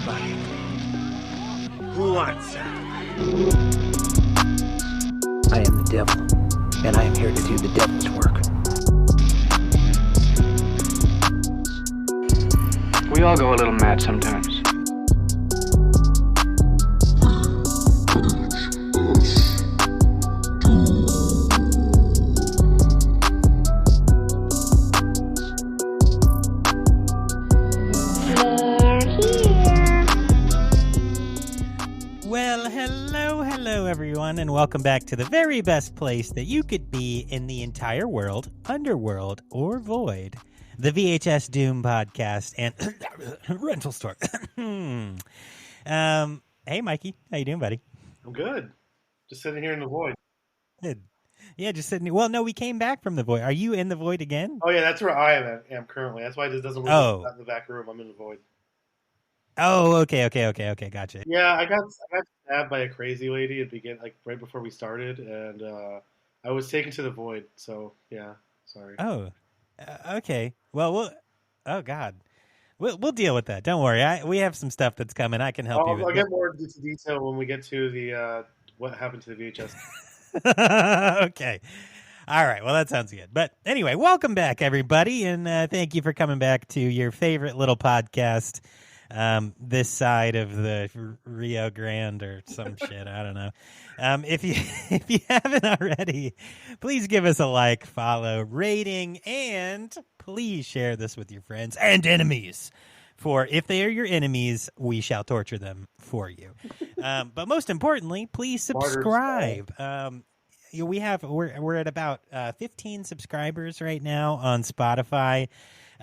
somebody. Who wants some? I am the devil, and I am here to do the devil's work. We all go a little mad sometimes. Hello everyone, and welcome back to the very best place that you could be in the entire world, underworld or void, the VHS Doom Podcast and rental store. Hey Mikey, how you doing, buddy? I'm good. Just sitting here in the void. Good. Yeah, just sitting. Well, no, we came back from the void. Are you in the void again? Oh yeah, that's where I am currently. That's why it doesn't look in the back room. I'm in the void. Oh, okay, gotcha. Yeah, I got stabbed by a crazy lady at the beginning, like right before we started, and I was taken to the void. So yeah, sorry. Oh, okay. Well, oh God, we'll deal with that. Don't worry. We have some stuff that's coming. I can help you with. I'll get more into detail when we get to the what happened to the VHS. Okay. All right. Well, that sounds good. But anyway, welcome back, everybody, and thank you for coming back to your favorite little podcast. This side of the Rio Grande or some shit. I don't know. If you haven't already, please give us a like, follow, rating, and please share this with your friends and enemies. For if they are your enemies, we shall torture them for you. But most importantly, please subscribe. We're at about 15 subscribers right now on Spotify.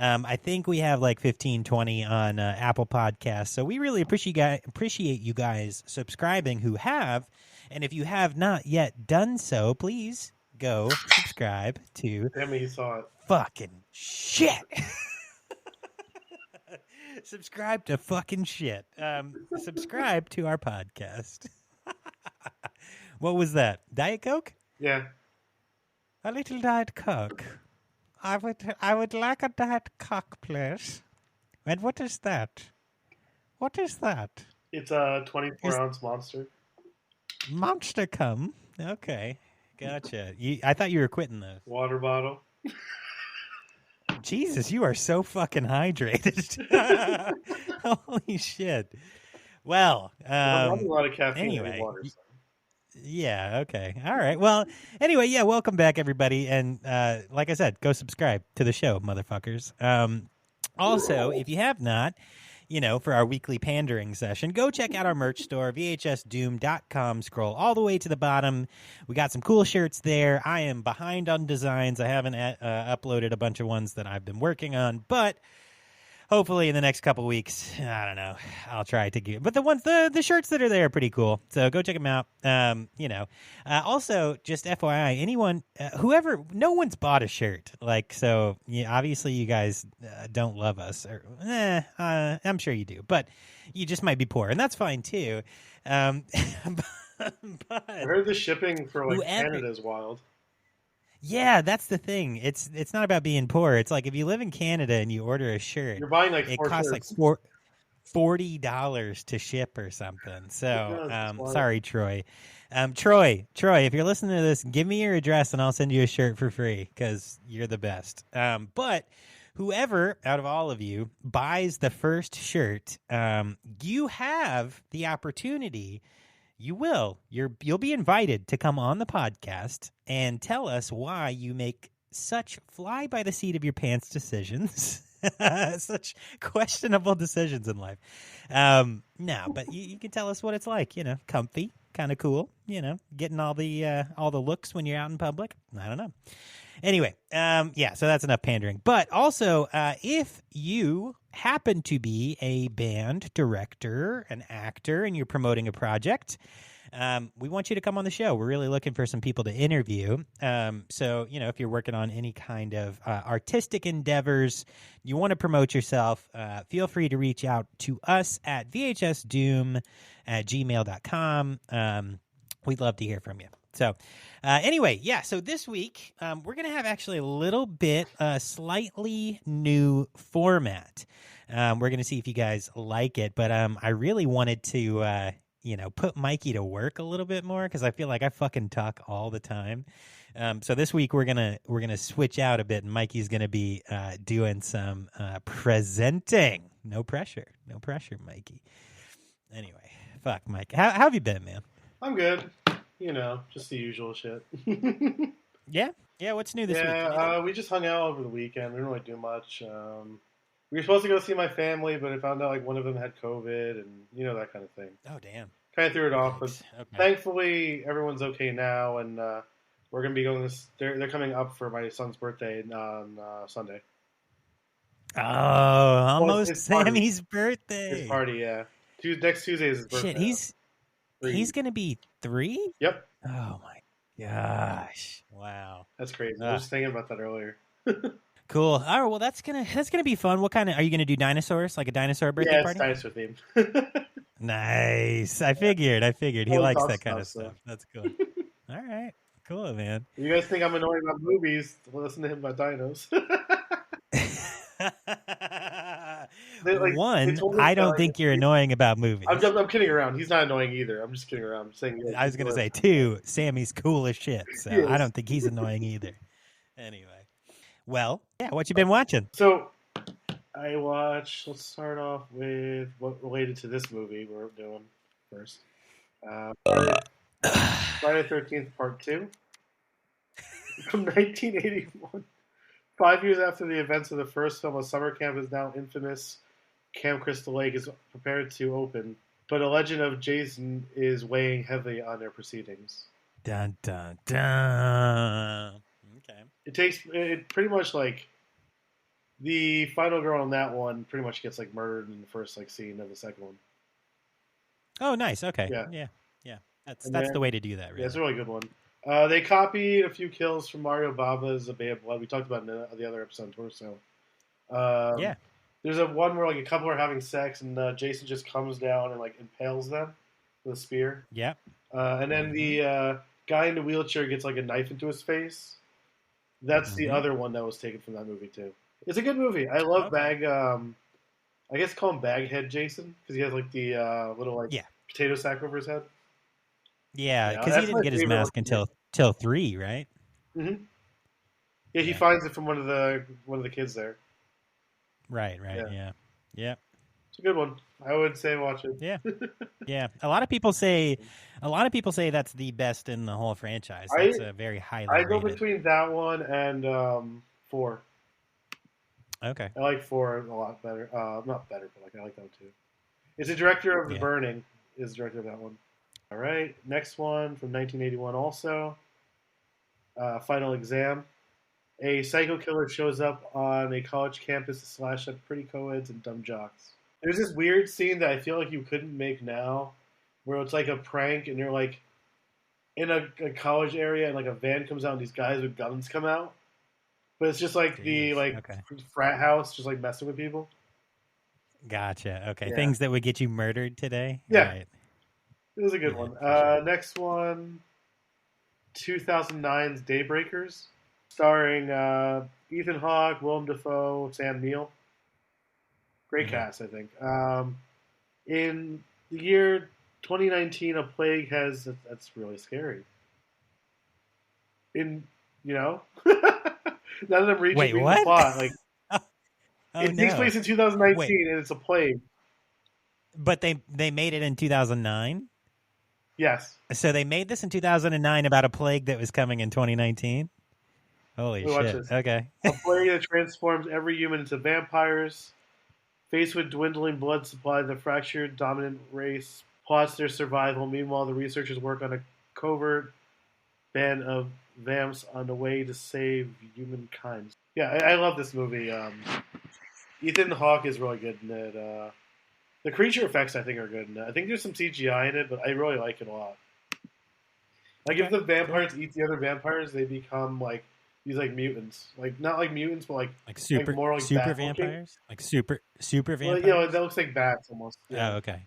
I think we have like 15, 20 on Apple Podcasts. So we really appreciate you guys subscribing who have. And if you have not yet done so, please go subscribe to Emmy saw it. Fucking shit. Subscribe to fucking shit. Subscribe to our podcast. What was that? Diet Coke? Yeah. A little Diet Coke. I would like a Diet Coke, please. And what is that? What is that? It's a 24-ounce monster. Monster cum? Okay. Gotcha. I thought you were quitting those. Water bottle. Jesus, you are so fucking hydrated. Holy shit. Well, I'm having a lot of caffeine anyway. in water. So. Yeah, okay. All right. Well, anyway, yeah, welcome back, everybody. And like I said, go subscribe to the show, motherfuckers. Also, if you have not, for our weekly pandering session, go check out our merch store, vhsdoom.com. Scroll all the way to the bottom. We got some cool shirts there. I am behind on designs. I haven't uploaded a bunch of ones that I've been working on, but hopefully in the next couple weeks, I don't know, I'll try to get. But the shirts that are there are pretty cool. So go check them out. Also, just FYI, anyone, whoever, no one's bought a shirt. So obviously you guys don't love us. Or, I'm sure you do. But you just might be poor. And that's fine, too. But I heard the shipping for Canada is wild. Yeah, that's the thing. It's not about being poor. It's like if you live in Canada and you order a shirt, you're buying it costs shirts. like $40 to ship or something. So, sorry, Troy. Troy, if you're listening to this, give me your address and I'll send you a shirt for free because you're the best. But whoever out of all of you buys the first shirt, you have the opportunity. You'll be invited to come on the podcast and tell us why you make such fly by the seat of your pants decisions, such questionable decisions in life. No, but you can tell us what it's like, comfy, kind of cool, getting all the looks when you're out in public. I don't know. Anyway, so that's enough pandering. But also, if you happen to be a band director, an actor, and you're promoting a project, we want you to come on the show. We're really looking for some people to interview. So, if you're working on any kind of artistic endeavors, you want to promote yourself, feel free to reach out to us at vhsdoom@gmail.com. We'd love to hear from you. So anyway, yeah, so this week we're going to have actually a little bit slightly new format. We're going to see if you guys like it, but I really wanted to, put Mikey to work a little bit more because I feel like I fucking talk all the time. So this week we're gonna switch out a bit, and Mikey's gonna be doing some presenting. No pressure, Mikey. Anyway, fuck, Mike. How have you been, man? I'm good. Just the usual shit. Yeah. What's new this week? Yeah, we just hung out over the weekend. We didn't really do much. We were supposed to go see my family, but I found out like one of them had COVID, and that kind of thing. Oh damn. Kind of threw it off, but okay. Thankfully everyone's okay now, and we're gonna be going. They're coming up for my son's birthday on Sunday. Oh, almost Sammy's birthday. His party, yeah. Next Tuesday is his birthday. Shit, he's gonna be 3? Yep. Oh my gosh! Wow, that's crazy. I was just thinking about that earlier. Cool. All right, well that's gonna be fun. What kind of are you gonna do? Dinosaurs, like a dinosaur birthday party? Yeah, it's dinosaur themed. Nice. I figured. He likes that kind of stuff. That's cool. All right. Cool, man. You guys think I'm annoying about movies? Listen to him about dinos. I don't think you're annoying about movies. I'm kidding around. He's not annoying either. I'm just kidding around. I'm saying. I was gonna say 2. Sammy's cool as shit, so I don't think he's annoying either. Anyway, well, yeah. What you been watching? So, I watched. Let's start off with what related to this movie we're doing first. Friday the 13th Part 2 from 1981. 5 years after the events of the first film, a summer camp is now infamous Camp Crystal Lake is prepared to open, but a legend of Jason is weighing heavily on their proceedings. Dun dun dun. Okay. It pretty much like the final girl on that one pretty much gets like murdered in the first like scene of the second one. Oh, nice. Okay. Yeah. That's the way to do that. Really. Yeah, it's a really good one. They copied a few kills from Mario Bava's A Bay of Blood. We talked about it in the other episode or so. Yeah. There's one where like a couple are having sex and Jason just comes down and like impales them with a spear. Yeah. And then the guy in the wheelchair gets like a knife into his face. That's the other one that was taken from that movie too. It's a good movie. I love Bag. I guess call him Baghead Jason because he has like the little like potato sack over his head. Yeah, because he didn't get his mask until 3, right? Mm-hmm. Yeah, he finds it from one of the kids there. Right. Yeah. It's a good one. I would say watch it. Yeah. Yeah. A lot of people say that's the best in the whole franchise. That's a very highly rated. I go between that one and 4. Okay. I like 4 a lot better. Not better, but like I like that one too. It's the director of The Burning. Is the director of that one. All right. Next one from 1981 also. Final Exam. A psycho killer shows up on a college campus to slash up pretty co-eds and dumb jocks. There's this weird scene that I feel like you couldn't make now where it's like a prank and you're like in a college area and like a van comes out and these guys with guns come out. But it's just like frat house just like messing with people. Gotcha. Okay. Yeah. Things that would get you murdered today? Yeah. Right. It was a good one. Next one, 2009's Daybreakers, starring Ethan Hawke, Willem Dafoe, Sam Neill. Great cast, I think. In the year 2019, a plague has... That's really scary. Now that I'm reaching the plot, like it takes place in 2019, and it's a plague. But they made it in 2009? Yes. So they made this in 2009 about a plague that was coming in 2019? Holy shit. Okay. A plague that transforms every human into vampires. Faced with dwindling blood supply, the fractured dominant race plots their survival. Meanwhile, the researchers work on a covert band of vamps on the way to save humankind. Yeah, I love this movie. Ethan Hawke is really good in it. The creature effects, I think, are good in it. I think there's some CGI in it, but I really like it a lot. Like, if the vampires eat the other vampires, they become, like, these, like, mutants. Like, not like mutants, but, like super, like more like super vampires? Like, super vampires? Well, that looks like bats, almost. Yeah. Oh, okay.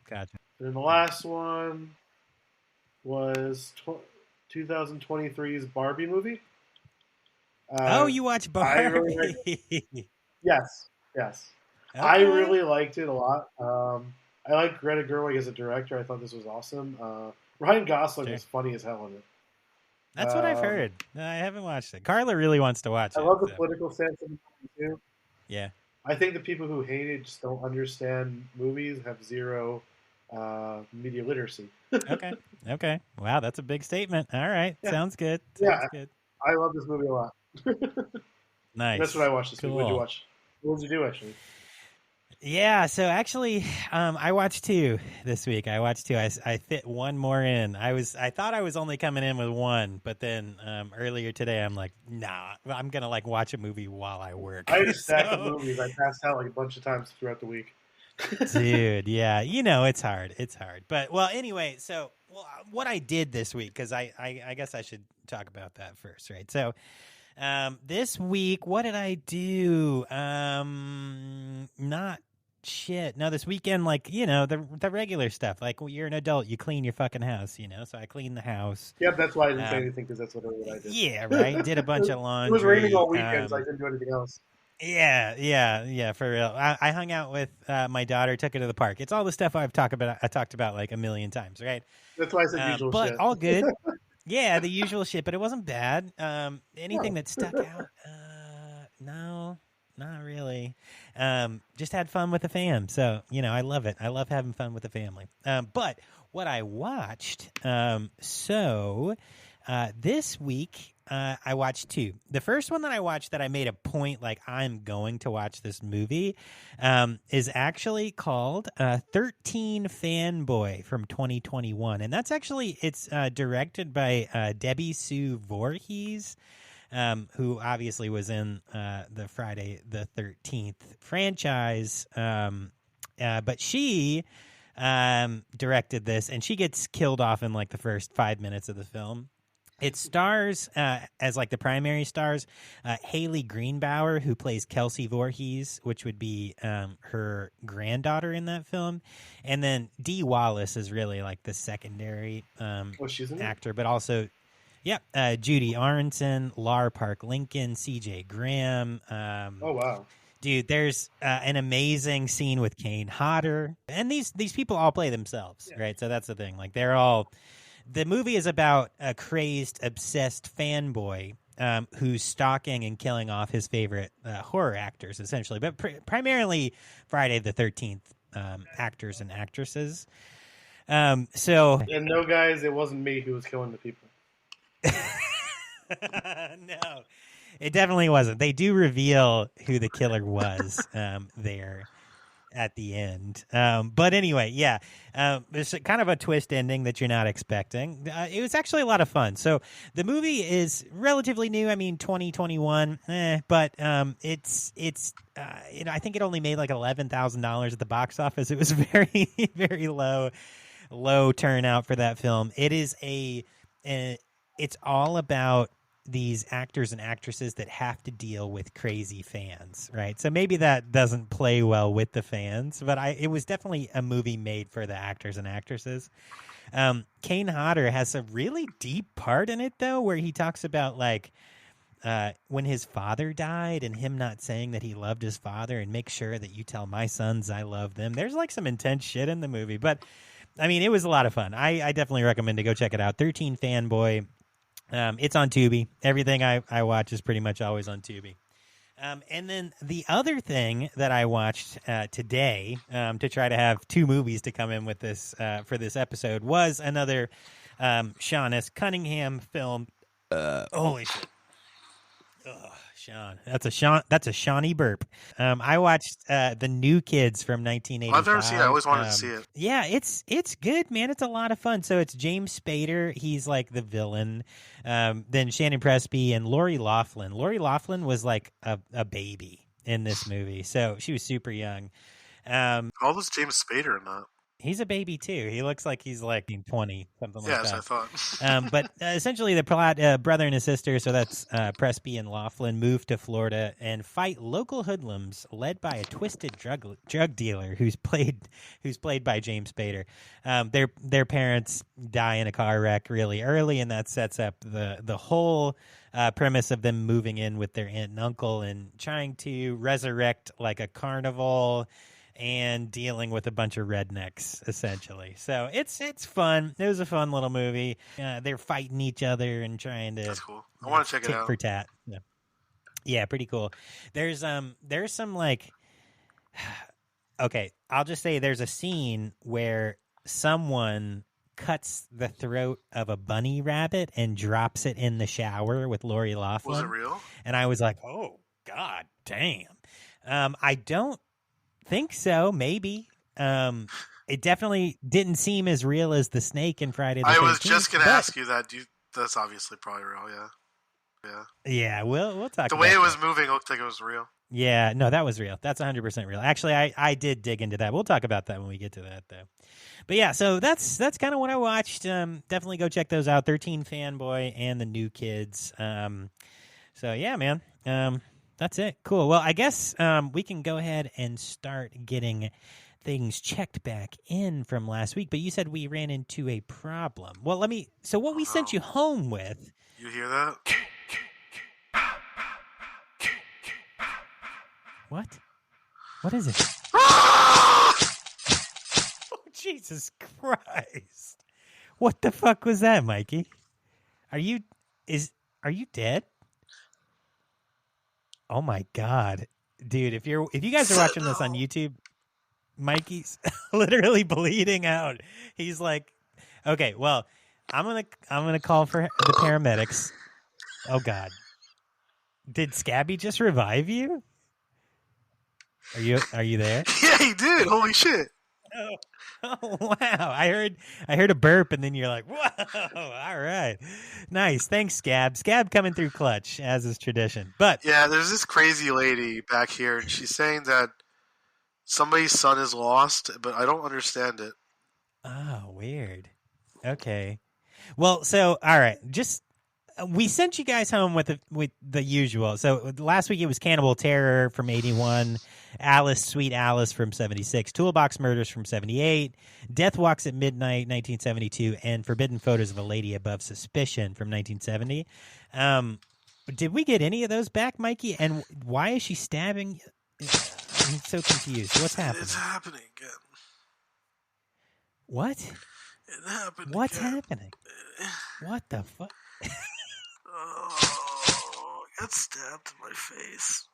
Gotcha. And then the last one was 2023's Barbie movie. Oh, you watch Barbie? Yes. Okay. I really liked it a lot. I like Greta Gerwig as a director. I thought this was awesome. Ryan Gosling was funny as hell in it. That's what I've heard. I haven't watched it. Carla really wants to watch it. I love the political sense of the movie, too. Yeah. I think the people who hate it just don't understand movies, have zero media literacy. Okay. Wow, that's a big statement. All right. Yeah. Sounds good. Good. I love this movie a lot. Nice. That's what I watched this week. What did you watch? What did you do, actually? Yeah, so actually, I watched 2 this week. I fit one more in. I thought I was only coming in with 1, but then earlier today, I'm like, nah, I'm gonna watch a movie while I work. I had a stack of movies. I passed out a bunch of times throughout the week. Dude, yeah, it's hard. But anyway, so what I did this week, because I guess I should talk about that first, right? So. This week, what did I do? Not shit. No, this weekend, the regular stuff. Like, you're an adult, you clean your fucking house, So I cleaned the house. Yep, that's why I didn't say anything, because that's what I did. Yeah, right. Did a bunch of laundry. It was raining all weekend, so I didn't do anything else. Yeah, for real. I hung out with my daughter, took her to the park. It's all the stuff I talked about like a million times, right? That's why I said usual but shit. All good. Yeah, the usual shit, but it wasn't bad. Anything that stuck out? No, not really. Just had fun with the fam. So, I love it. I love having fun with the family. But what I watched, this week, I watched 2. The first one that I watched that I made a point, I'm going to watch this movie, is actually called 13 Fanboy from 2021. And that's actually, it's directed by Debbie Sue Voorhees, who obviously was in the Friday the 13th franchise. But she directed this, and she gets killed off in the first 5 minutes of the film. It stars as the primary stars Haley Greenbauer, who plays Kelsey Voorhees, which would be her granddaughter in that film, and then Dee Wallace is really the secondary actor, but also Judy Aronson, Lar Park Lincoln, C.J. Graham. Oh wow. Dude, there's an amazing scene with Kane Hodder, and these people all play themselves, right? So that's the thing. They're all. The movie is about a crazed, obsessed fanboy who's stalking and killing off his favorite horror actors, essentially, but primarily Friday the 13th actors and actresses. And no, guys, it wasn't me who was killing the people. No, it definitely wasn't. They do reveal who the killer was there at the end. But anyway, there's kind of a twist ending that you're not expecting. It was actually a lot of fun. So the movie is relatively new. I mean, 2021, but it's I think it only made $11,000 at the box office. It was very, very low turnout for that film. It is it's all about these actors and actresses that have to deal with crazy fans, right? So maybe that doesn't play well with the fans, but it was definitely a movie made for the actors and actresses. Kane Hodder has a really deep part in it, though, where he talks about when his father died and him not saying that he loved his father, and make sure that you tell my sons I love them. There's some intense shit in the movie, but I mean, it was a lot of fun. I definitely recommend to go check it out. 13 Fanboy. It's on Tubi. Everything I watch is pretty much always on Tubi. And then the other thing that I watched today to try to have 2 movies to come in with this for this episode was another Sean S. Cunningham film. Holy shit. Ugh, Sean. That's a Shawnee burp. I watched The New Kids from 1985. I've never seen it. I always wanted to see it. Yeah, it's good, man. It's a lot of fun. So it's James Spader. He's the villain. Then Shannon Presby and Lori Loughlin. Lori Loughlin was a baby in this movie. So she was super young. How old was James Spader in that? He's a baby too. He looks like he's like 20, something like Yes, that. I thought. But essentially, the plot: brother and his sister, so that's Presby and Laughlin, move to Florida and fight local hoodlums led by a twisted drug dealer who's played by James Spader. Their parents die in a car wreck really early, and that sets up the whole premise of them moving in with their aunt and uncle and trying to resurrect like a carnival. And dealing with a bunch of rednecks, essentially. So it's fun. It was a fun little movie. They're fighting each other and trying to. That's cool. I want to check it out. Tit for tat. Yeah, pretty cool. There's some like. Okay, I'll just say there's a scene where someone cuts the throat of a bunny rabbit and drops it in the shower with Lori Loughlin. Was it real? And I was like, oh god damn. I don't think so. Maybe. It definitely didn't seem as real as the snake in Friday the 13th. I was just going to ask you that. That's obviously probably real, yeah. Yeah, we'll talk about the way it was that. moving looked like it was real. Yeah, no, that was real. That's 100% real. Actually, I did dig into that. We'll talk about that when we get to that, though. But yeah, so that's kind of what I watched. Definitely go check those out. 13 Fanboy and the New Kids. So yeah, man. That's it. Cool. Well, I guess we can go ahead and start getting things checked back in from last week. But you said we ran into a problem. Well, so what we sent you home with. You hear that? What? What is it? Oh, Jesus Christ. What the fuck was that, Mikey? Are you dead? Oh my God. Dude, if you guys are watching this on YouTube, Mikey's literally bleeding out. He's like, okay, well, I'm gonna call for the paramedics. Oh God. Did Scabby just revive you? Are you there? Yeah, he did. Holy shit. Oh wow. I heard a burp and then you're like, whoa, all right. Nice. Thanks, Scab. Scab coming through clutch, as is tradition. But yeah, there's this crazy lady back here, and she's saying that somebody's son is lost, but I don't understand it. Oh, weird. Okay. Well, so all right, we sent you guys home with the usual. So last week it was Cannibal Terror from 81, Sweet Alice from 76, Toolbox Murders from 78, Death Walks at Midnight 1972, and Forbidden Photos of a Lady Above Suspicion from 1970. Did we get any of those back, Mikey? And why is she stabbing? I'm so confused. What's happening? It's happening again. What? It happened. What's again. happening? What the fuck? Oh, I got stabbed in my face.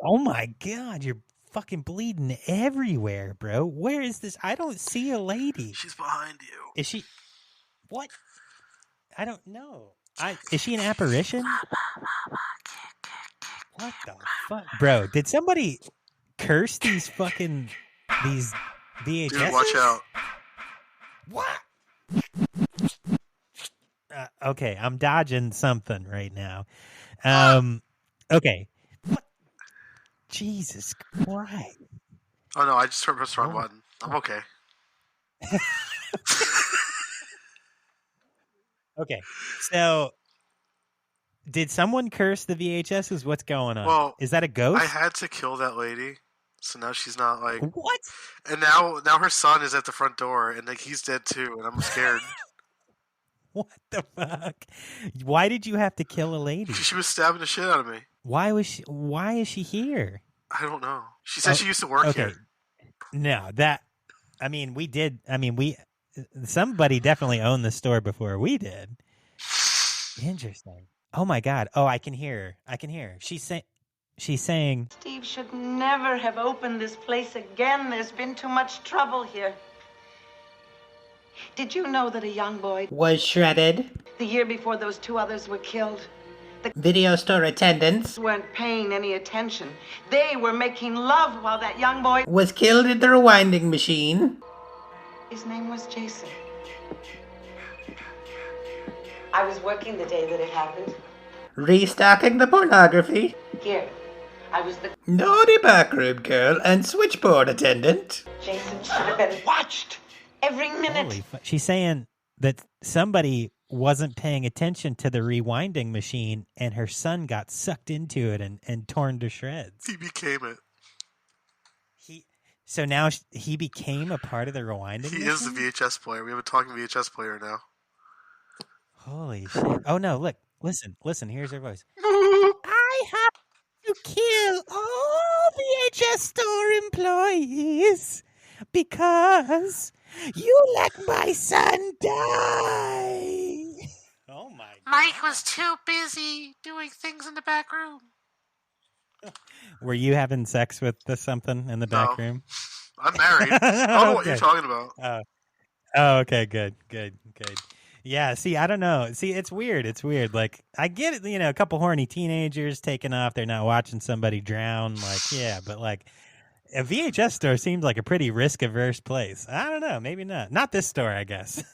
Oh my God, you're fucking bleeding everywhere, bro. Where is this? I don't see a lady. She's behind you. Is she? What? I don't know. Is she an apparition? What the fuck? Bro, did somebody curse these VHSs? Dude, watch out. What? Okay, I'm dodging something right now. Okay. What? Jesus Christ. Oh no, I just pressed the wrong button. I'm okay. Okay, so did someone curse the VHSs? What's going on? Well, is that a ghost? I had to kill that lady, so now she's not like. What? And now her son is at the front door, and like he's dead too, and I'm scared. What the fuck? Why did you have to kill a lady? She was stabbing the shit out of me. Why is she here? I don't know. She said she used to work here. No, somebody definitely owned the store before we did. Interesting. Oh my God. Oh, I can hear her. She's saying, Steve should never have opened this place again. There's been too much trouble here. Did you know that a young boy Was shredded. the year before those two others were killed? Video store attendants. Weren't paying any attention. They were making love while that young boy... Was killed in the rewinding machine. His name was Jason. I was working the day that it happened. Restocking the pornography. Here, I was the Naughty backroom girl and switchboard attendant. Jason should have been watched every minute. Holy she's saying that somebody wasn't paying attention to the rewinding machine and her son got sucked into it and torn to shreds. He became it. So now he became a part of the rewinding machine? He is the VHS player. We have a talking VHS player now. Holy shit. Oh, no, look. Listen. Here's her voice. I have to kill all VHS store employees because you let my son die. Oh, my God. Mike was too busy doing things in the back room. Were you having sex with something in the back room? I'm married. I don't know what you're talking about. Oh, okay, good. Yeah, see, I don't know. See, it's weird. Like, I get it, a couple horny teenagers taking off. They're not watching somebody drown. Like, yeah, but like, a VHS store seems like a pretty risk-averse place. I don't know. Maybe not. Not this store, I guess.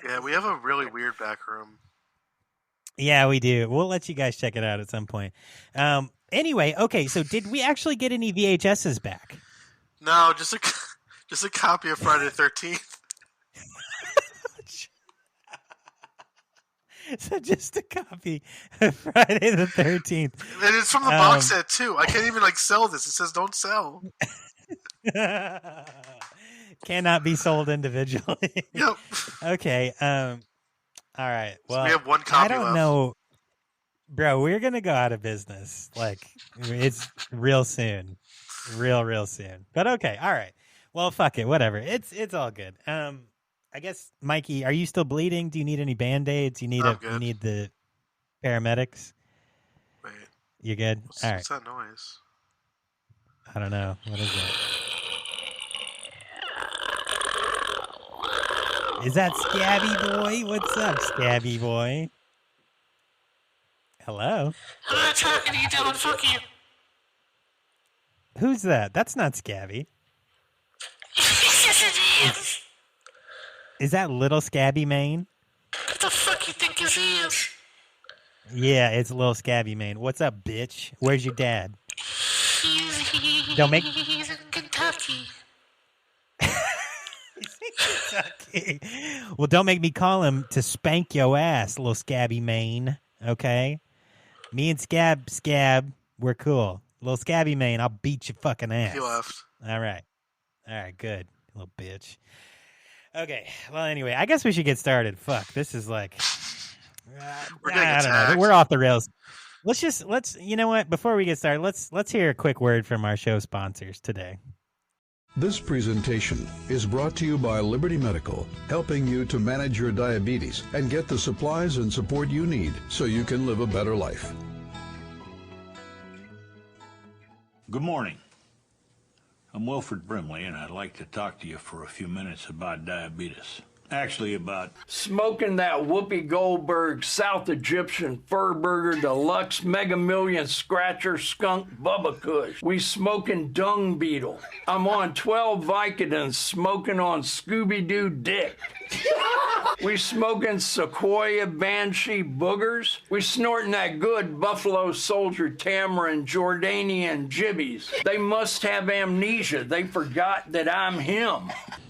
Yeah, we have a really weird back room. Yeah, we do. We'll let you guys check it out at some point. Anyway, okay, so did we actually get any VHSs back? No, just a copy of Friday the 13th. So just a copy of Friday the 13th. And it's from the box set, too. I can't even, sell this. It says don't sell. Cannot be sold individually. Yep. Okay. All right. Well, so we have one copy I don't left. know. Bro, we're going to go out of business. It's real soon. Real soon. But okay. All right. Well, fuck it. Whatever. It's all good. I guess, Mikey, are you still bleeding? Do you need any Band-Aids? You need the paramedics? Wait. You good? All right. What's that noise? I don't know. What is that? Is that Scabby Boy? What's up, Scabby Boy? Hello? I'm not talking to you, Dylan. Fuck you. Who's that? That's not Scabby. Yes, it is. Is that little Scabby Mane? What the fuck you think this is? Yeah, it's little Scabby Mane. What's up, bitch? Where's your dad? He's in Kentucky. Kentucky. Well, don't make me call him to spank your ass, little Scabby Mane. Okay? Me and Scab, we're cool. Little Scabby Mane, I'll beat your fucking ass. He left. All right, good, little bitch. Okay, well, anyway, I guess we should get started. Fuck, this is like, We're getting I don't know. attacked. We're off the rails. Let's. You know what? Before we get started, let's hear a quick word from our show sponsors today. This presentation is brought to you by Liberty Medical, helping you to manage your diabetes and get the supplies and support you need so you can live a better life. Good morning. I'm Wilford Brimley, and I'd like to talk to you for a few minutes about diabetes. Actually, about smoking that Whoopi Goldberg South Egyptian Fur Burger Deluxe Mega Million Scratcher Skunk Bubba Kush. We smoking Dung Beetle. I'm on 12 Vicodins smoking on Scooby-Doo Dick. We smoking Sequoia Banshee Boogers. We snorting that good Buffalo Soldier Tamarind Jordanian Jibbies. They must have amnesia. They forgot that I'm him.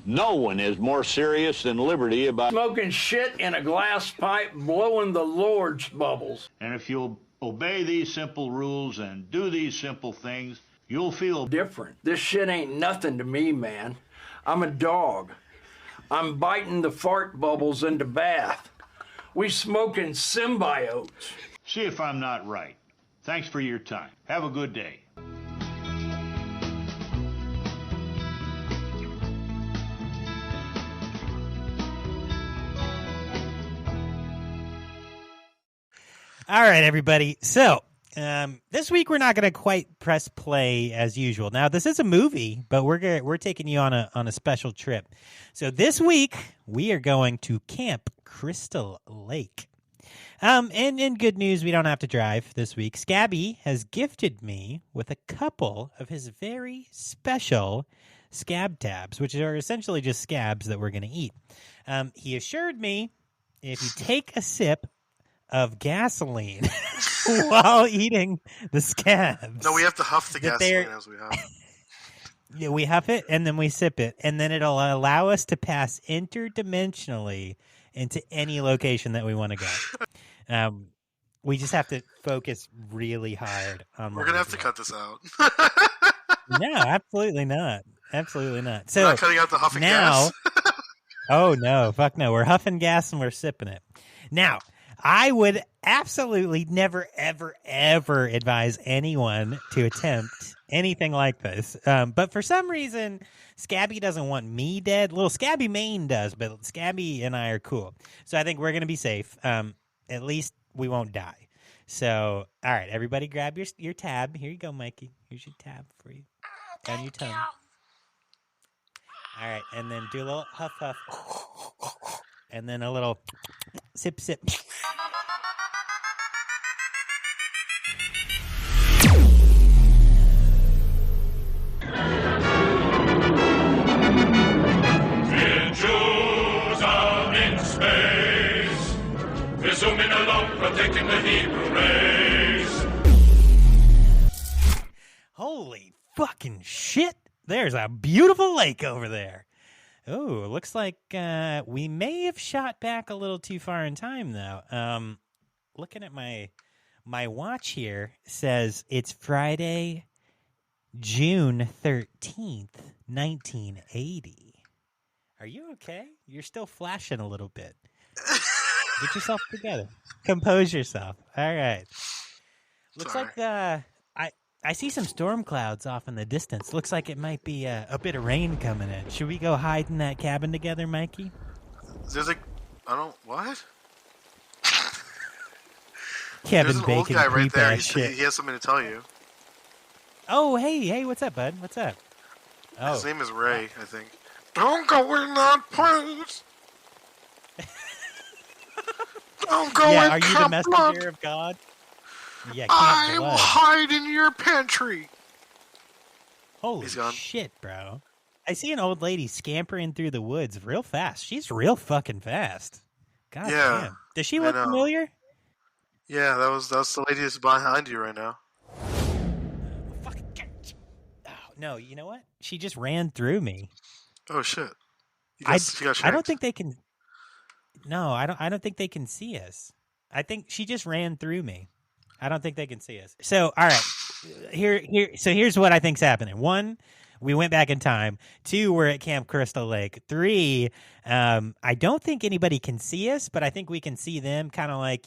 no one is more serious than Liberty about smoking shit in a glass pipe, blowing the Lord's bubbles. And if you'll obey these simple rules and do these simple things, you'll feel different. This shit ain't nothing to me, man. I'm a dog. I'm biting the fart bubbles into bath. We smoking symbiotes. See if I'm not right. Thanks for your time. Have a good day. All right, everybody. So this week we're not going to quite press play as usual. Now this is a movie, but we're taking you on a special trip. So this week we are going to Camp Crystal Lake. And in good news, we don't have to drive this week. Scabby has gifted me with a couple of his very special scab tabs, which are essentially just scabs that we're going to eat. He assured me if you take a sip of gasoline while eating the scabs. No, we have to huff the gasoline as we have. Yeah, we huff it and then we sip it, and then it'll allow us to pass interdimensionally into any location that we want to go. We just have to focus really hard on. We're gonna have to cut this out. No, absolutely not. Absolutely not. So we're not cutting out the huffing gas. Oh no, fuck no. We're huffing gas and we're sipping it. Now, I would absolutely never, ever, ever advise anyone to attempt anything like this. But for some reason, Scabby doesn't want me dead. Little Scabby Main does, but Scabby and I are cool. So I think we're going to be safe. At least we won't die. So, all right, everybody grab your tab. Here you go, Mikey. Here's your tab for you. Down your tongue. All right, and then do a little huff, huff. And then a little sip, sip. Jews are in space, presuming alone, protecting the Hebrew race. Holy fucking shit. There's a beautiful lake over there. Oh, looks like we may have shot back a little too far in time, though. Looking at my watch here, says it's Friday, June 13th, 1980. Are you okay? You're still flashing a little bit. Get yourself together. Compose yourself. All right. Looks like I see some storm clouds off in the distance. Looks like it might be a bit of rain coming in. Should we go hide in that cabin together, Mikey? What? Kevin There's an Bacon, old guy right there. Shit. He has something to tell you. Oh, hey, what's up, bud? What's up? Oh. His name is Ray, I think. Don't go in that place. Don't go in. Yeah, are you the messenger of God? Yeah, I will hide in your pantry. Holy shit, bro. I see an old lady scampering through the woods real fast. She's real fucking fast. God damn. Does she look familiar? Yeah, that's the lady that's behind you right now. No, you know what? She just ran through me. Oh shit. I don't think they can. No, I don't think they can see us. I think she just ran through me. I don't think they can see us. So, all right. Here's what I think's happening. 1, we went back in time. 2, we're at Camp Crystal Lake. 3, I don't think anybody can see us, but I think we can see them, kind of like,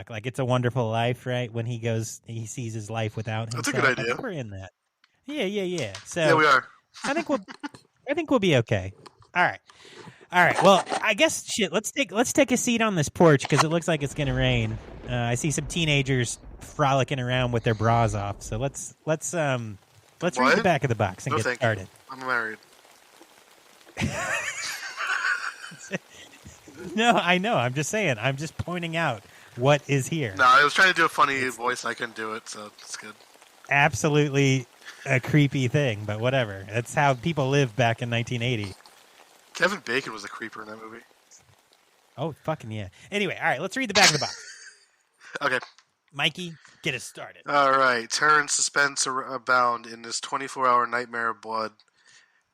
like It's a Wonderful Life, right? When he sees his life without himself. That's a good idea. I think we're in that. Yeah. So yeah, we are. I think we'll be okay. All right. Well, I guess let's take a seat on this porch because it looks like it's gonna rain. I see some teenagers frolicking around with their bras off. So let's read the back of the box and get started. I'm married. No, I know. I'm just saying. I'm just pointing out what is here. No, I was trying to do a funny voice. I couldn't do it, so it's good. Absolutely a creepy thing, but whatever. That's how people lived back in 1980. Kevin Bacon was a creeper in that movie. Oh, fucking yeah. Anyway, all right, let's read the back of the box. Okay. Mikey, get us started. All right. Terror and suspense abound in this 24-hour nightmare of blood.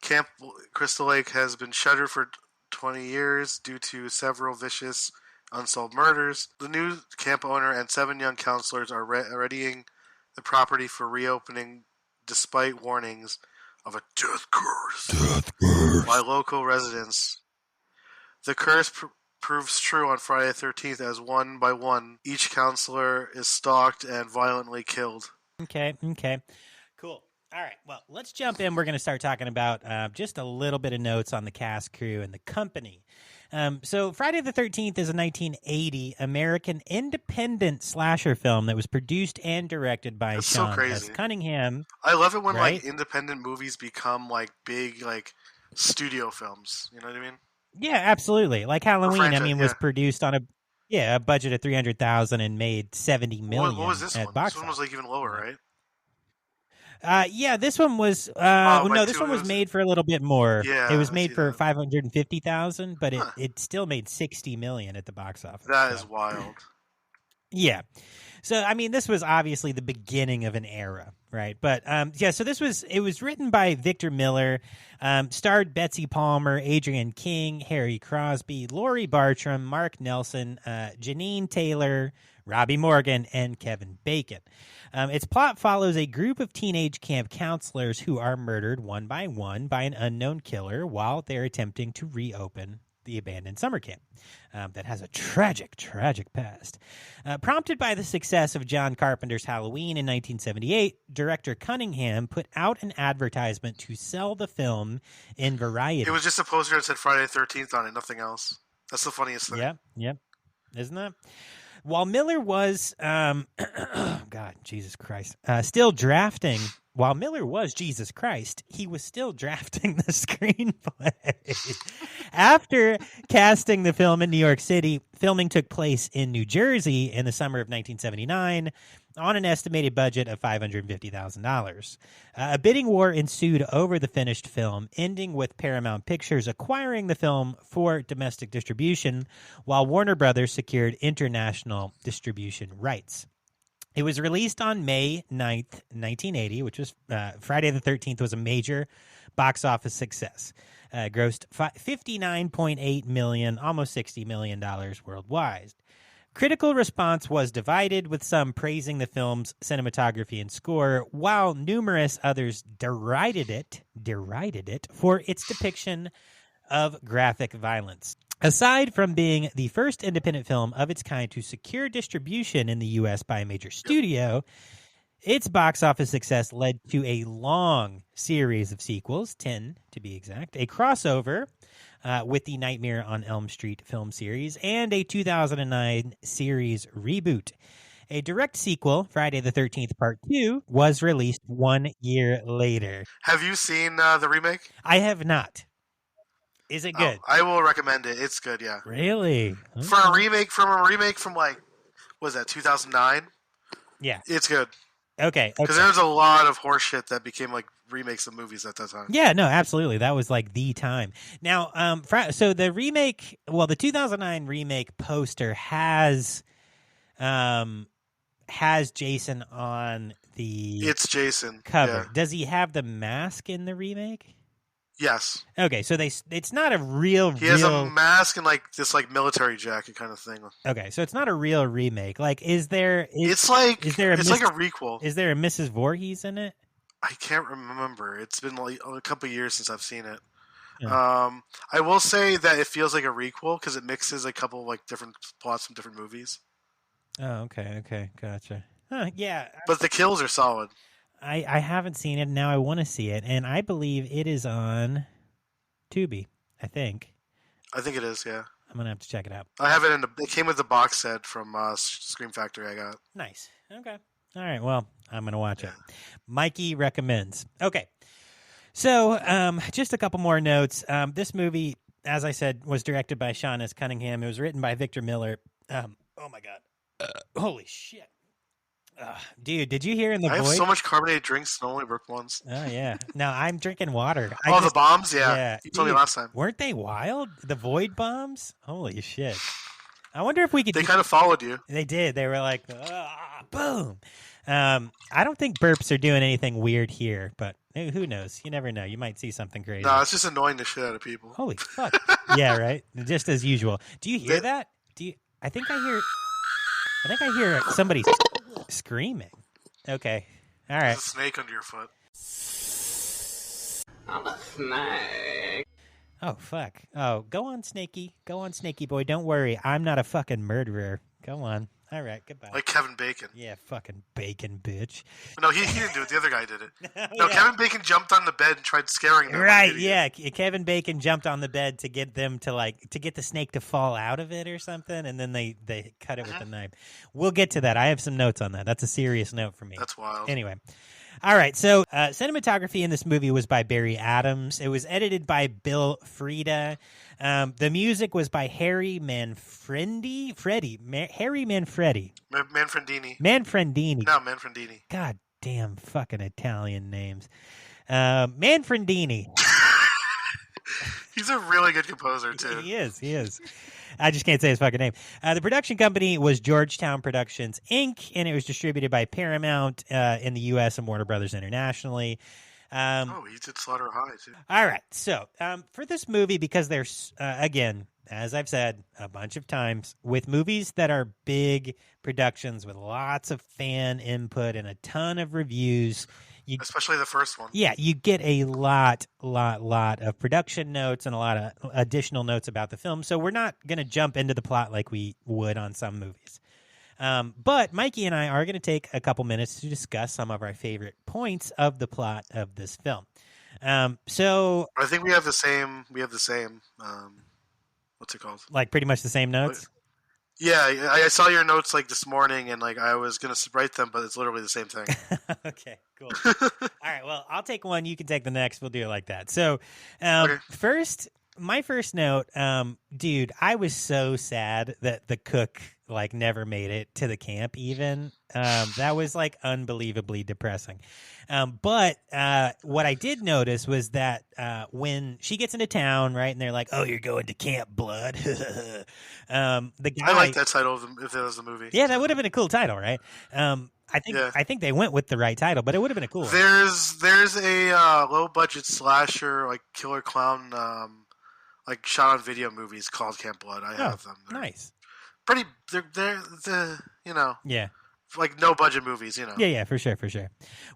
Camp Crystal Lake has been shuttered for 20 years due to several vicious, unsolved murders. The new camp owner and 7 young counselors are readying the property for reopening despite warnings of a death curse by local residents. The curse proves true on Friday the 13th as one by one, each counselor is stalked and violently killed. Okay. Cool. All right, well, let's jump in. We're going to start talking about just a little bit of notes on the cast, crew, and the company. So Friday the 13th is a 1980 American independent slasher film that was produced and directed by Sean S. Cunningham. I love it when like independent movies become like big like studio films. You know what I mean? Yeah, absolutely. Like Halloween, was produced on a budget of $300,000 and made $70 million. What was this at one? box This one was like even lower, right? Yeah, this one was. This one was made for a little bit more. Yeah, it was made for $550,000, but it still made $60 million at the box office. That is wild. Yeah. So, I mean, this was obviously the beginning of an era, right? But, so it was written by Victor Miller, starred Betsy Palmer, Adrienne King, Harry Crosby, Laurie Bartram, Mark Nelson, Janine Taylor, Robbie Morgan, and Kevin Bacon. Its plot follows a group of teenage camp counselors who are murdered one by one by an unknown killer while they're attempting to reopen the abandoned summer camp that has a tragic, tragic past. Prompted by the success of John Carpenter's Halloween in 1978, director Cunningham put out an advertisement to sell the film in Variety. It was just a poster that said Friday the 13th on it, nothing else. That's the funniest thing. Yep. Isn't that? While Miller was, God, Jesus Christ, still drafting. While Miller was Jesus Christ, he was still drafting the screenplay. After casting the film in New York City, filming took place in New Jersey in the summer of 1979 on an estimated budget of $550,000. A bidding war ensued over the finished film, ending with Paramount Pictures acquiring the film for domestic distribution, while Warner Brothers secured international distribution rights. It was released on May 9th, 1980, which was Friday the 13th was a major box office success. Grossed $59.8 million, almost $60 million worldwide. Critical response was divided, with some praising the film's cinematography and score, while numerous others derided it for its depiction of graphic violence. Aside from being the first independent film of its kind to secure distribution in the U.S. by a major studio, its box office success led to a long series of sequels, 10 to be exact, a crossover with the Nightmare on Elm Street film series, and a 2009 series reboot. A direct sequel, Friday the 13th Part 2, was released 1 year later. Have you seen the remake? I have not. Is it good? I will recommend it. It's good, yeah. Really? Okay. For a remake from like, what was that, 2009? Yeah. It's good. Okay. Because there's a lot of horse shit that became like remakes of movies at that time. Yeah, no, absolutely. That was like the time. Now, so the remake, the 2009 remake poster has Jason on the It's Jason cover. Yeah. Does he have the mask in the remake? Yes. Okay, so it's not a real. He has a mask and like this like military jacket kind of thing. Okay, so it's not a real remake. Like, is there? It's like a requel. Is there a Mrs. Voorhees in it? I can't remember. It's been like a couple years since I've seen it. Yeah. I will say that it feels like a requel because it mixes a couple like different plots from different movies. Oh, okay, gotcha. Yeah, but the kills are solid. I haven't seen it. Now I want to see it, and I believe it is on Tubi. I think it is. Yeah, I'm gonna have to check it out. I have it it came with the box set from Scream Factory. I got. Nice. Okay. All right. Well, I'm gonna watch it. Mikey recommends. Okay. So, just a couple more notes. This movie, as I said, was directed by Sean S. Cunningham. It was written by Victor Miller. Oh my God! Holy shit! Dude, did you hear in the I Void? have so much carbonated drinks and only work once. Oh, yeah. No, I'm drinking water. The bombs? Yeah. You told me last time. Weren't they wild? The Void bombs? Holy shit. I wonder if we could... They kind of followed you. They did. They were like, boom. I don't think burps are doing anything weird here, but who knows? You never know. You might see something crazy. No, it's just annoying the shit out of people. Holy fuck. Yeah, right? Just as usual. Do you hear that? I think I hear somebody screaming. Okay. All right. There's a snake under your foot. I'm a snake. Oh, fuck. Oh, go on, Snakey. Go on, Snakey boy. Don't worry. I'm not a fucking murderer. Go on. All right, goodbye. Like Kevin Bacon. Yeah, fucking Bacon, bitch. No, he didn't do it. The other guy did it. No, Kevin Bacon jumped on the bed and tried scaring them. Right, yeah. Kevin Bacon jumped on the bed to get them to get the snake to fall out of it or something, and then they cut it with the knife. We'll get to that. I have some notes on that. That's a serious note for me. That's wild. Anyway. All right, so cinematography in this movie was by Barry Adams. It was edited by Bill Frieda. The music was by Harry Manfredini. Manfredini. Manfredini. No, Manfredini. God damn fucking Italian names. Manfredini. He's a really good composer, too. He is. I just can't say his fucking name. The production company was Georgetown Productions, Inc., and it was distributed by Paramount in the U.S. and Warner Brothers internationally. He did Slaughter High, too. All right. So for this movie, because there's, again, as I've said a bunch of times, with movies that are big productions with lots of fan input and a ton of reviews, especially the first one. Yeah, you get a lot of production notes and a lot of additional notes about the film. So we're not going to jump into the plot like we would on some movies. But Mikey and I are going to take a couple minutes to discuss some of our favorite points of the plot of this film. So I think we have the same. What's it called? Like pretty much the same notes. Yeah, I saw your notes like this morning, and like I was gonna write them, but it's literally the same thing. Okay, cool. All right, well, I'll take one. You can take the next. We'll do it like that. So, First, my first note, dude, I was so sad that the cook like never made it to the camp. Even that was like unbelievably depressing. But what I did notice was that when she gets into town, right, and they're like, "Oh, you're going to Camp Blood." The guy, I like that title if it was a movie. Yeah, that would have been a cool title, right? I think they went with the right title, but it would have been a cool one. There's a low budget slasher like killer clown like shot on video movies called Camp Blood. I have them. They're nice. Pretty. They're Yeah. Like no budget movies, Yeah, for sure.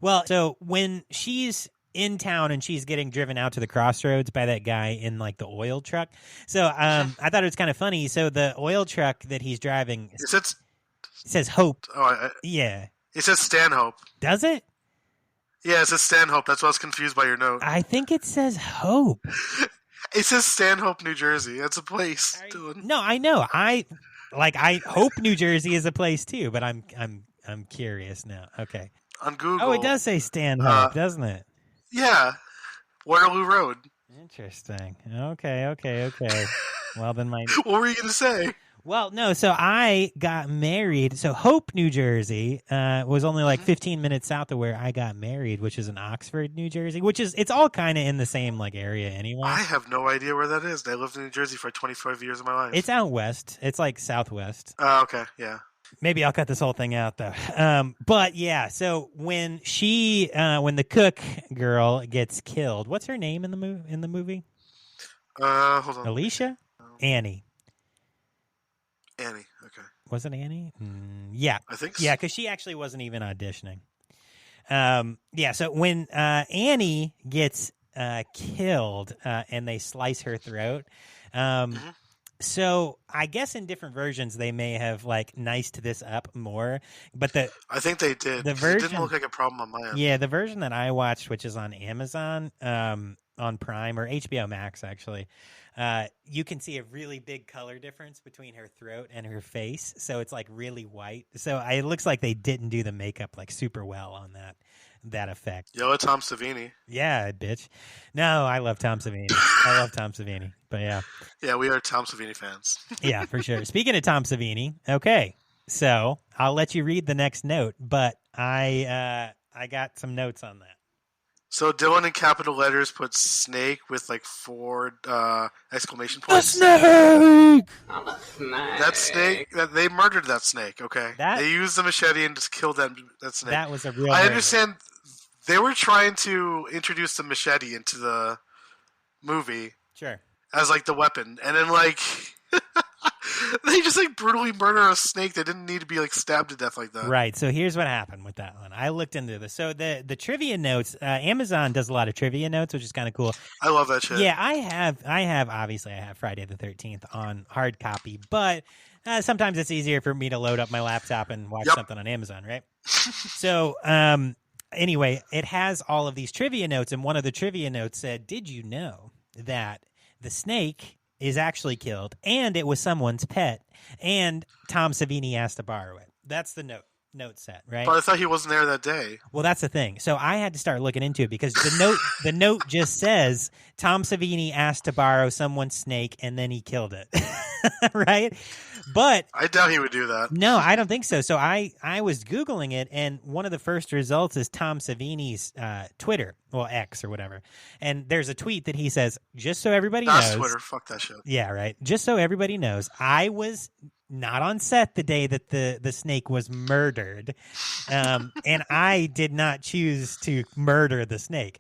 Well, so when she's in town and she's getting driven out to the crossroads by that guy in like the oil truck. So I thought it was kind of funny. So the oil truck that he's driving it says Hope. Yeah. It says Stanhope. Does it? Yeah, it says Stanhope. That's why I was confused by your note. I think it says Hope. It says Stanhope, New Jersey. That's a place. No, I know. I hope New Jersey is a place too, but I'm curious now. Okay. On Google. Oh, it does say Stanhope, doesn't it? Yeah. Waterloo Road. Interesting. Okay. Well, then what were you going to say? Well, no, so I got married. So Hope, New Jersey was only like 15 minutes south of where I got married, which is in Oxford, New Jersey, it's all kind of in the same like area anyway. I have no idea where that is. I lived in New Jersey for 25 years of my life. It's out west. It's like southwest. Oh, okay, yeah. Maybe I'll cut this whole thing out though. But yeah, so when the cook girl gets killed, what's her name in the movie? Hold on. Alicia? Annie. Annie, okay. Was it Annie? Yeah. I think so. Yeah, because she actually wasn't even auditioning. So when Annie gets killed and they slice her throat, so I guess in different versions they may have like niced this up more, but I think they did. The version, it didn't look like a problem on my end. Yeah, the version that I watched, which is on Amazon, on Prime or HBO Max actually, you can see a really big color difference between her throat and her face, so it's like really white. So it looks like they didn't do the makeup like super well on that effect. Yo, Tom Savini. Yeah, bitch. No, I love Tom Savini. But yeah. Yeah, we are Tom Savini fans. Yeah, for sure. Speaking of Tom Savini, okay, so I'll let you read the next note, but I got some notes on that. So Dylan in capital letters put snake with like 4 exclamation points. The snake! I'm a snake. That snake, they murdered that snake, okay? They used the machete and just killed that snake. That was a real I understand they were trying to introduce the machete into the movie. Sure. As like the weapon. And then like they just like brutally murder a snake that didn't need to be like stabbed to death like that. Right. So here's what happened with that one. I looked into this. So the trivia notes, Amazon does a lot of trivia notes, which is kind of cool. I love that shit. Yeah, I have Friday the 13th on hard copy, but sometimes it's easier for me to load up my laptop and watch something on Amazon, right? So anyway, it has all of these trivia notes, and one of the trivia notes said, "Did you know that the snake is actually killed, and it was someone's pet, and Tom Savini asked to borrow it?" That's the note set, right? But I thought he wasn't there that day. Well, that's the thing. So I had to start looking into it because the note just says Tom Savini asked to borrow someone's snake, and then he killed it. right? But I doubt he would do that. No, I don't think so. So I was Googling it, and one of the first results is Tom Savini's Twitter, well, X or whatever. And there's a tweet that he says, just so everybody knows. Twitter. Fuck that shit. Yeah, right. Just so everybody knows, I was not on set the day that the snake was murdered, and I did not choose to murder the snake.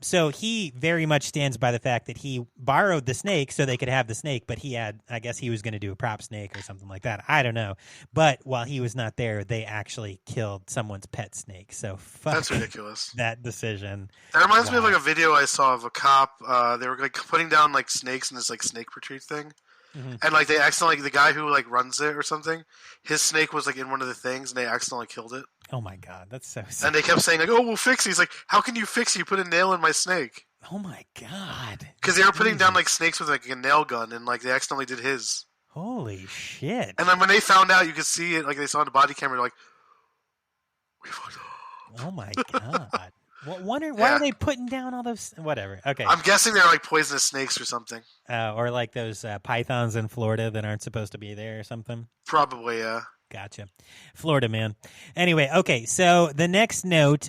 So he very much stands by the fact that he borrowed the snake so they could have the snake, but I guess he was going to do a prop snake or something like that. I don't know. But while he was not there, they actually killed someone's pet snake. So fuck That's ridiculous. That decision. That reminds me of like a video I saw of a cop. They were like putting down like snakes in this like snake retreat thing. Mm-hmm. And like they accidentally, the guy who like runs it or something, his snake was like in one of the things and they accidentally killed it. Oh my God, that's so sad. And they kept saying like, "Oh, we'll fix it." He's like, "How can you fix it? You put a nail in my snake." Oh my God. Because they were putting down like snakes with like a nail gun, and like they accidentally did his. Holy shit! And then when they found out, you could see it. Like they saw the body camera, like, "We fucked up." Oh my God. Why are they putting down all those? Whatever. Okay. I'm guessing they're like poisonous snakes or something. Or like those pythons in Florida that aren't supposed to be there or something. Probably, yeah. Gotcha. Florida, man. Anyway, okay, so the next note,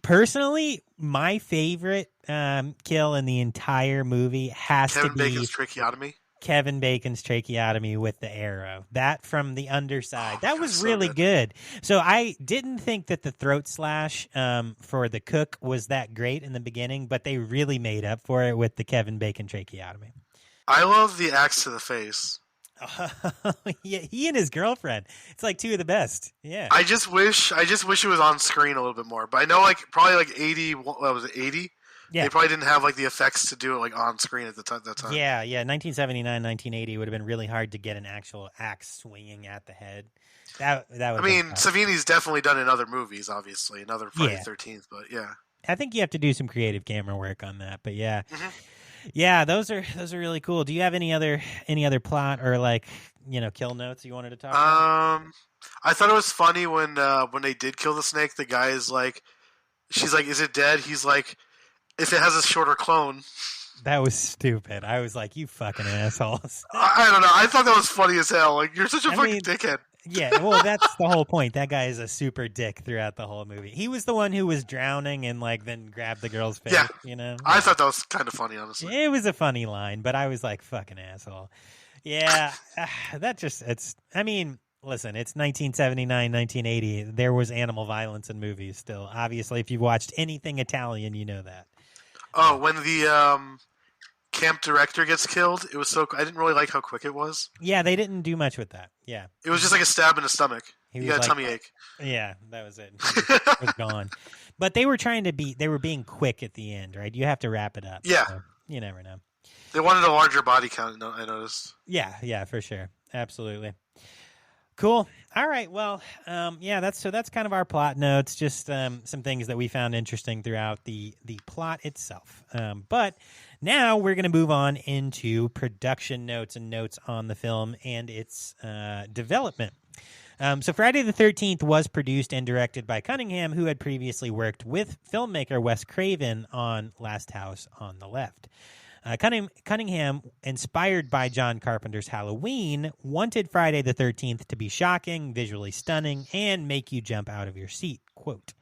personally, my favorite kill in the entire movie has to be Kevin Bacon's tracheotomy. Kevin Bacon's tracheotomy with the arrow. That from the underside. That was so really good. So I didn't think that the throat slash for the cook was that great in the beginning, but they really made up for it with the Kevin Bacon tracheotomy. I love the axe to the face. Yeah, he and his girlfriend. It's like two of the best. Yeah. I just wish it was on screen a little bit more. But I know like probably like 80. What was it? 80. Yeah. They probably didn't have like the effects to do it like on screen at that time. Yeah. 1979, 1980 would have been really hard to get an actual axe swinging at the head. That would. I mean, Savini's definitely done in other movies, obviously, another Friday the 13th. But yeah, I think you have to do some creative camera work on that. But yeah. Mm-hmm. Yeah, those are really cool. Do you have any other plot or like kill notes you wanted to talk about? I thought it was funny when they did kill the snake. The guy is like, she's like, "Is it dead?" He's like, "If it has a shorter clone." That was stupid. I was like, "You fucking assholes." I don't know. I thought that was funny as hell. Like, you're such a fucking dickhead. Yeah, well, that's the whole point. That guy is a super dick throughout the whole movie. He was the one who was drowning and like then grabbed the girl's face. Yeah, I thought that was kind of funny, honestly. It was a funny line, but I was like, "Fucking asshole." Yeah, I mean, listen, it's 1979, 1980. There was animal violence in movies still. Obviously, if you've watched anything Italian, you know that. Oh, when the camp director gets killed, it was I didn't really like how quick it was. Yeah, they didn't do much with that. Yeah. It was just like a stab in the stomach. He got a tummy ache. Yeah, that was it. It was gone. But they were being quick at the end, right? You have to wrap it up. Yeah. So you never know. They wanted a larger body count, I noticed. Yeah, for sure. Absolutely. Cool. All right. Well, that's kind of our plot notes. Just some things that we found interesting throughout the plot itself. But now we're going to move on into production notes and notes on the film and its development. So Friday the 13th was produced and directed by Cunningham, who had previously worked with filmmaker Wes Craven on Last House on the Left. Cunningham, inspired by John Carpenter's Halloween, wanted Friday the 13th to be shocking, visually stunning, and make you jump out of your seat, quote.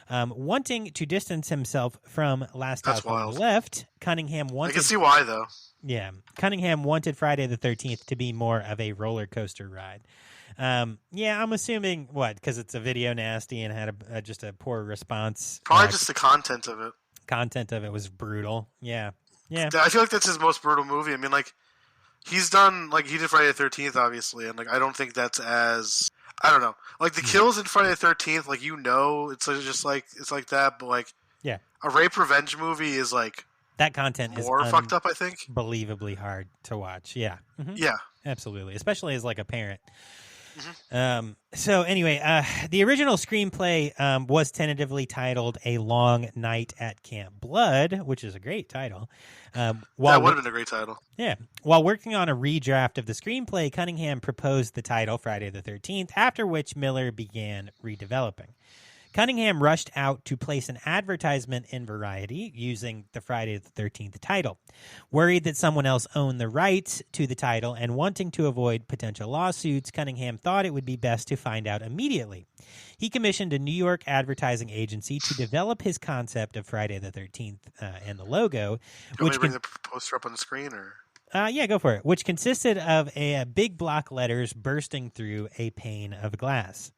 Wanting to distance himself from Last House on the Left, Cunningham wanted... I can see why, though. Yeah. Cunningham wanted Friday the 13th to be more of a roller coaster ride. I'm assuming, because it's a video nasty and had just a poor response. Probably just the content of it. Content of it was brutal. Yeah. Yeah. I feel like that's his most brutal movie. I mean, like, he's done, like, he did Friday the 13th, obviously, and, like, I don't think that's as... I don't know. Like, the kills in Friday the 13th, like, it's just, like, it's like that, but, like... Yeah. A rape revenge movie is, like... That content is more fucked up, I think. Unbelievably hard to watch. Yeah. Mm-hmm. Yeah. Absolutely. Especially as, like, a parent. Mm-hmm. So anyway, the original screenplay was tentatively titled A Long Night at Camp Blood, which is a great title. That would have been a great title. Yeah. While working on a redraft of the screenplay, Cunningham proposed the title Friday the 13th, after which Miller began redeveloping. Cunningham rushed out to place an advertisement in Variety using the Friday the 13th title. Worried that someone else owned the rights to the title and wanting to avoid potential lawsuits, Cunningham thought it would be best to find out immediately. He commissioned a New York advertising agency to develop his concept of Friday the 13th and the logo. Do you want me to bring the poster up on the screen? Or? Yeah, go for it. Which consisted of a big block letters bursting through a pane of glass.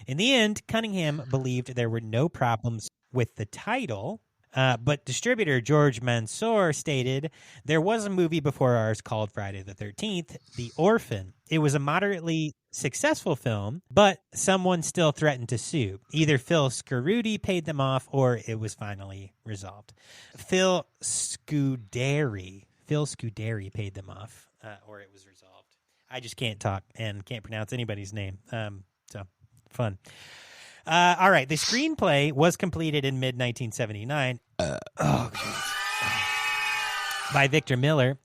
In the end, Cunningham believed there were no problems with the title, but distributor George Mansour stated, there was a movie before ours called Friday the 13th, The Orphan. It was a moderately successful film, but someone still threatened to sue. Either Phil Scuderi paid them off, or it was finally resolved. Phil Scuderi paid them off, or it was resolved. I just can't talk and can't pronounce anybody's name. So fun. All right. The screenplay was completed in mid-1979 by Victor Miller,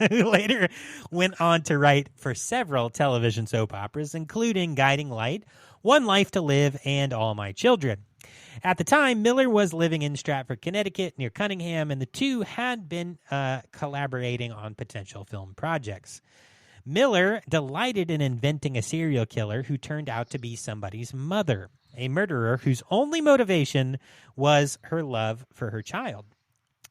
who later went on to write for several television soap operas, including Guiding Light, One Life to Live, and All My Children. At the time, Miller was living in Stratford, Connecticut, near Cunningham, and the two had been collaborating on potential film projects. Miller delighted in inventing a serial killer who turned out to be somebody's mother, a murderer whose only motivation was her love for her child.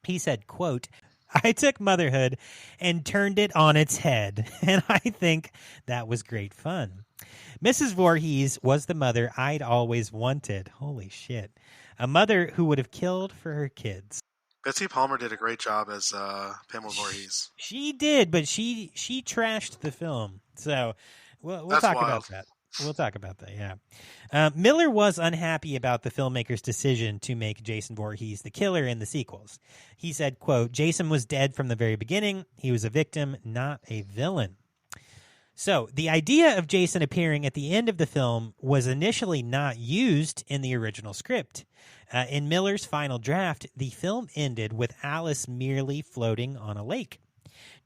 He said, quote, I took motherhood and turned it on its head, and I think that was great fun. Mrs. Voorhees was the mother I'd always wanted. Holy shit. A mother who would have killed for her kids. Betsy Palmer did a great job as Pamela Voorhees. She did, but she trashed the film. So we'll talk about that. We'll talk about that, yeah. Miller was unhappy about the filmmaker's decision to make Jason Voorhees the killer in the sequels. He said, quote, Jason was dead from the very beginning. He was a victim, not a villain. So the idea of Jason appearing at the end of the film was initially not used in the original script. In Miller's final draft, the film ended with Alice merely floating on a lake.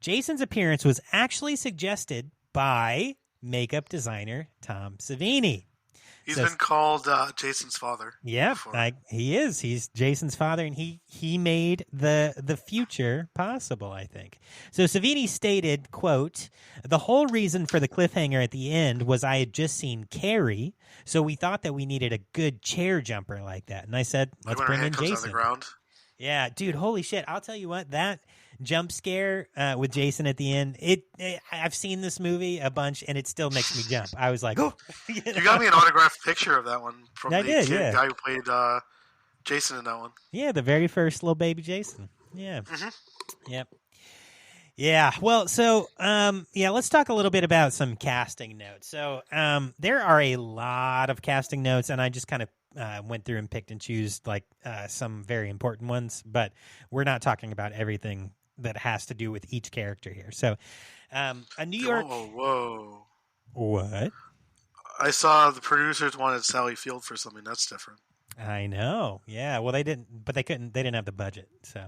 Jason's appearance was actually suggested by makeup designer Tom Savini. He's been called Jason's father. Yeah, he is. He's Jason's father, and he made the future possible, I think. So Savini stated, quote, the whole reason for the cliffhanger at the end was I had just seen Carrie, so we thought that we needed a good chair jumper like that. And I said, let's bring in Jason. On the ground. Yeah, dude, holy shit. I'll tell you what, that jump scare with Jason at the end, I've seen this movie a bunch, and it still makes me jump. I was like, oh. You got me an autographed picture of that one from I the did, yeah. guy who played Jason in that one. Yeah, the very first little baby Jason. Yeah. Mm-hmm. Yep. Yeah, well, so, let's talk a little bit about some casting notes. So there are a lot of casting notes, and I just kind of went through and picked and chose some very important ones, but we're not talking about everything that has to do with each character here. So a New York... Whoa. What? I saw the producers wanted Sally Field for something. That's different. I know. Yeah. Well, they didn't, but they couldn't. They didn't have the budget. So,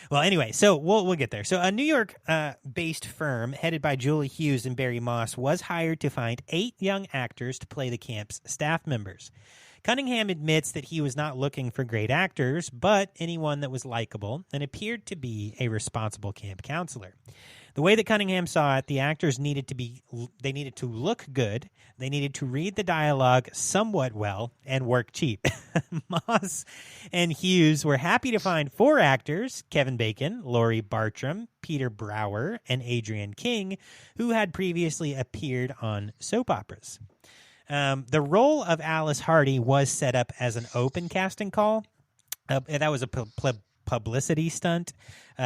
well, anyway. So we'll get there. So a New York based firm headed by Julie Hughes and Barry Moss was hired to find 8 young actors to play the camp's staff members. Cunningham admits that he was not looking for great actors, but anyone that was likable and appeared to be a responsible camp counselor. The way that Cunningham saw it, the actors needed to look good, they needed to read the dialogue somewhat well, and work cheap. Moss and Hughes were happy to find 4 actors, Kevin Bacon, Laurie Bartram, Peter Brower, and Adrienne King, who had previously appeared on soap operas. The role of Alice Hardy was set up as an open casting call. That was a publicity stunt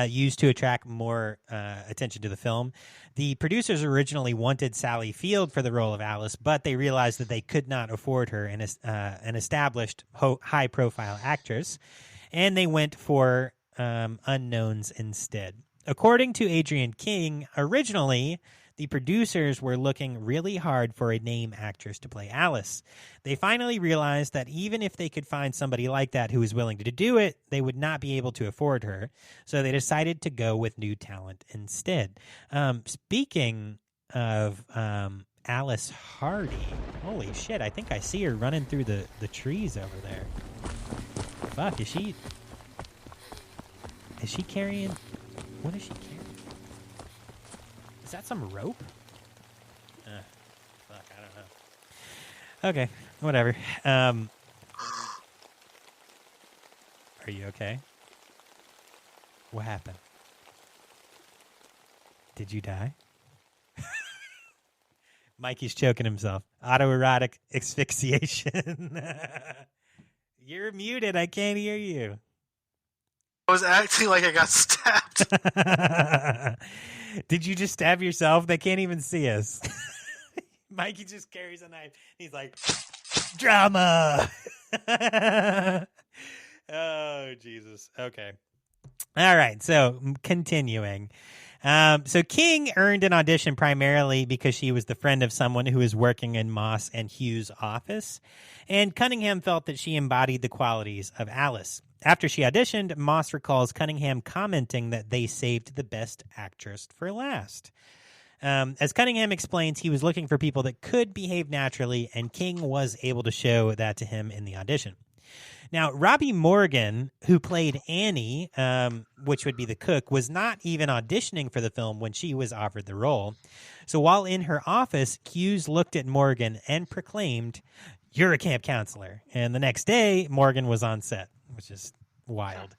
used to attract more attention to the film. The producers originally wanted Sally Field for the role of Alice, but they realized that they could not afford her, an established high-profile actress, and they went for unknowns instead. According to Adrienne King, originally, the producers were looking really hard for a name actress to play Alice. They finally realized that even if they could find somebody like that who was willing to do it, they would not be able to afford her. So they decided to go with new talent instead. Speaking of Alice Hardy. Holy shit, I think I see her running through the trees over there. Fuck, is she carrying... What is she carrying? Is that some rope? Fuck, I don't know. Okay, whatever. Are you okay? What happened? Did you die? Mikey's choking himself. Autoerotic asphyxiation. You're muted. I can't hear you. I was acting like I got stabbed. Did you just stab yourself? They can't even see us. Mikey just carries a knife. He's like, drama. Oh, Jesus. Okay. All right. So continuing. So King earned an audition primarily because she was the friend of someone who was working in Moss and Hughes' office, and Cunningham felt that she embodied the qualities of Alice. After she auditioned, Moss recalls Cunningham commenting that they saved the best actress for last. As Cunningham explains, he was looking for people that could behave naturally, and King was able to show that to him in the audition. Now, Robbie Morgan, who played Annie, which would be the cook, was not even auditioning for the film when she was offered the role. So while in her office, Hughes looked at Morgan and proclaimed, "You're a camp counselor." And the next day, Morgan was on set, which is wild.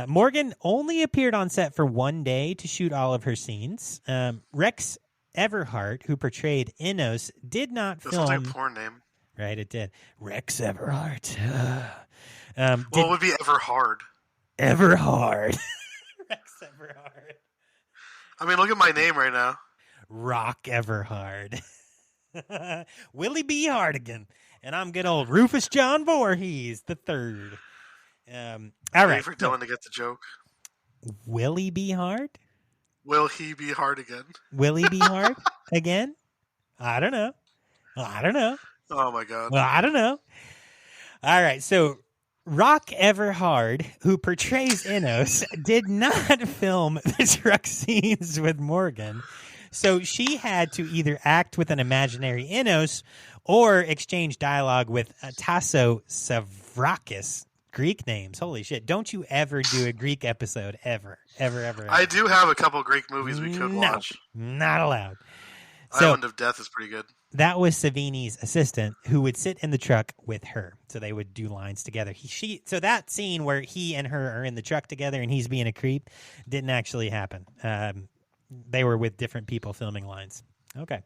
Morgan only appeared on set for one day to shoot all of her scenes. Rex Everhart, who portrayed Enos, did not film... That sounds like a porn name. Right, it did. Rex Everhart. Well, it would be Everhard. Everhard. Rex Everhard. I mean, look at my name right now. Rock Everhard. Willie B. Hardigan. And I'm good old Rufus John Voorhees the third. All right. Wait for Dylan to get the joke. Willie B. Hard? Will he be hard again? Willie B. Hard again? I don't know. Oh, my God. Well, I don't know. All right. So Rock Everhard, who portrays Enos, did not film the truck scenes with Morgan. So she had to either act with an imaginary Enos or exchange dialogue with Tasso Savrakis. Greek names. Holy shit. Don't you ever do a Greek episode. Ever. I do have a couple Greek movies we could watch. Not allowed. So, Island of Death is pretty good. That was Savini's assistant who would sit in the truck with her. So they would do lines together. So that scene where he and her are in the truck together and he's being a creep didn't actually happen. They were with different people filming lines. Okay.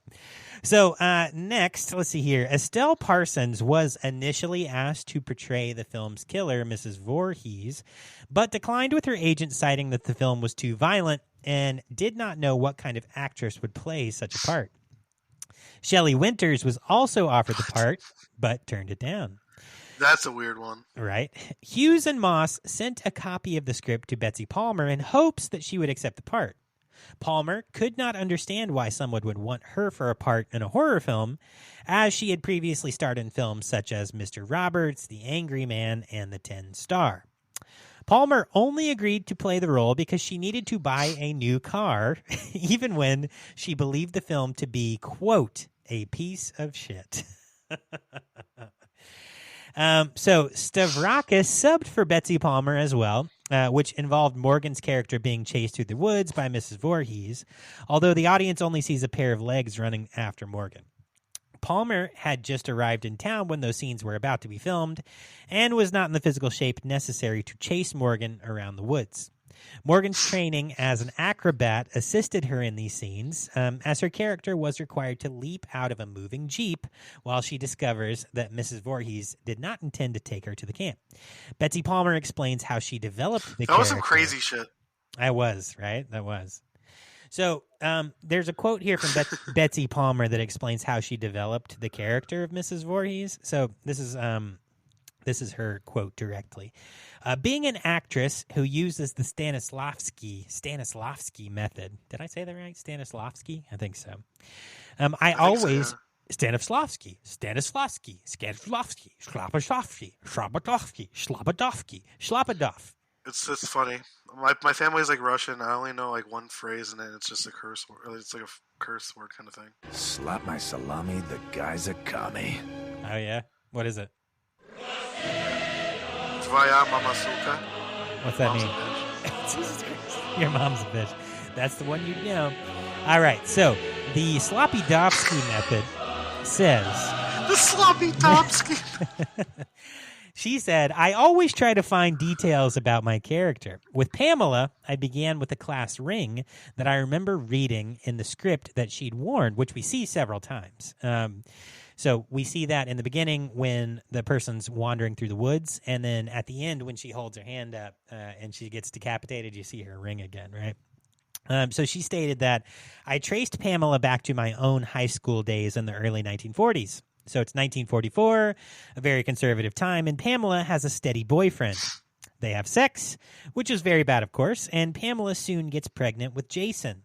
So next, let's see here. Estelle Parsons was initially asked to portray the film's killer, Mrs. Voorhees, but declined with her agent citing that the film was too violent and did not know what kind of actress would play such a part. Shelley Winters was also offered the part, but turned it down. That's a weird one. Right. Hughes and Moss sent a copy of the script to Betsy Palmer in hopes that she would accept the part. Palmer could not understand why someone would want her for a part in a horror film, as she had previously starred in films such as Mr. Roberts, The Angry Man, and The 10 Star. Palmer only agreed to play the role because she needed to buy a new car, even when she believed the film to be, quote, a piece of shit. So Stavrakis subbed for Betsy Palmer as well, which involved Morgan's character being chased through the woods by Mrs. Voorhees, although the audience only sees a pair of legs running after Morgan. Palmer had just arrived in town when those scenes were about to be filmed and was not in the physical shape necessary to chase Morgan around the woods. Morgan's training as an acrobat assisted her in these scenes, as her character was required to leap out of a moving Jeep while she discovers that Mrs. Voorhees did not intend to take her to the camp. Betsy Palmer explains how she developed the character. That was some crazy shit. That was, right? That was. So there's a quote here from Betsy Palmer that explains how she developed the character of Mrs. Voorhees. So this is her quote directly. Being an actress who uses the Stanislavski method. Did I say that right? Stanislavski? I think so. I always... So, yeah. Stanislavski, Slabadovsky, Slabadov. It's funny. My family's like Russian. I only know like one phrase, and then it's just a curse word. It's like a curse word kind of thing. Slap my salami, the guy's a commie. Oh yeah, what is it? Tvaya mama suka. What's that mean? Jesus Christ. Your mom's a bitch. That's the one you know. All right, so the Sloppy Dobsky method says... The Sloppy Dobsky! She said, I always try to find details about my character. With Pamela, I began with a class ring that I remember reading in the script that she'd worn, which we see several times. So we see that in the beginning when the person's wandering through the woods, and then at the end when she holds her hand up and she gets decapitated, you see her ring again, right? So she stated that I traced Pamela back to my own high school days in the early 1940s. So it's 1944, a very conservative time, and Pamela has a steady boyfriend. They have sex, which is very bad, of course, and Pamela soon gets pregnant with Jason.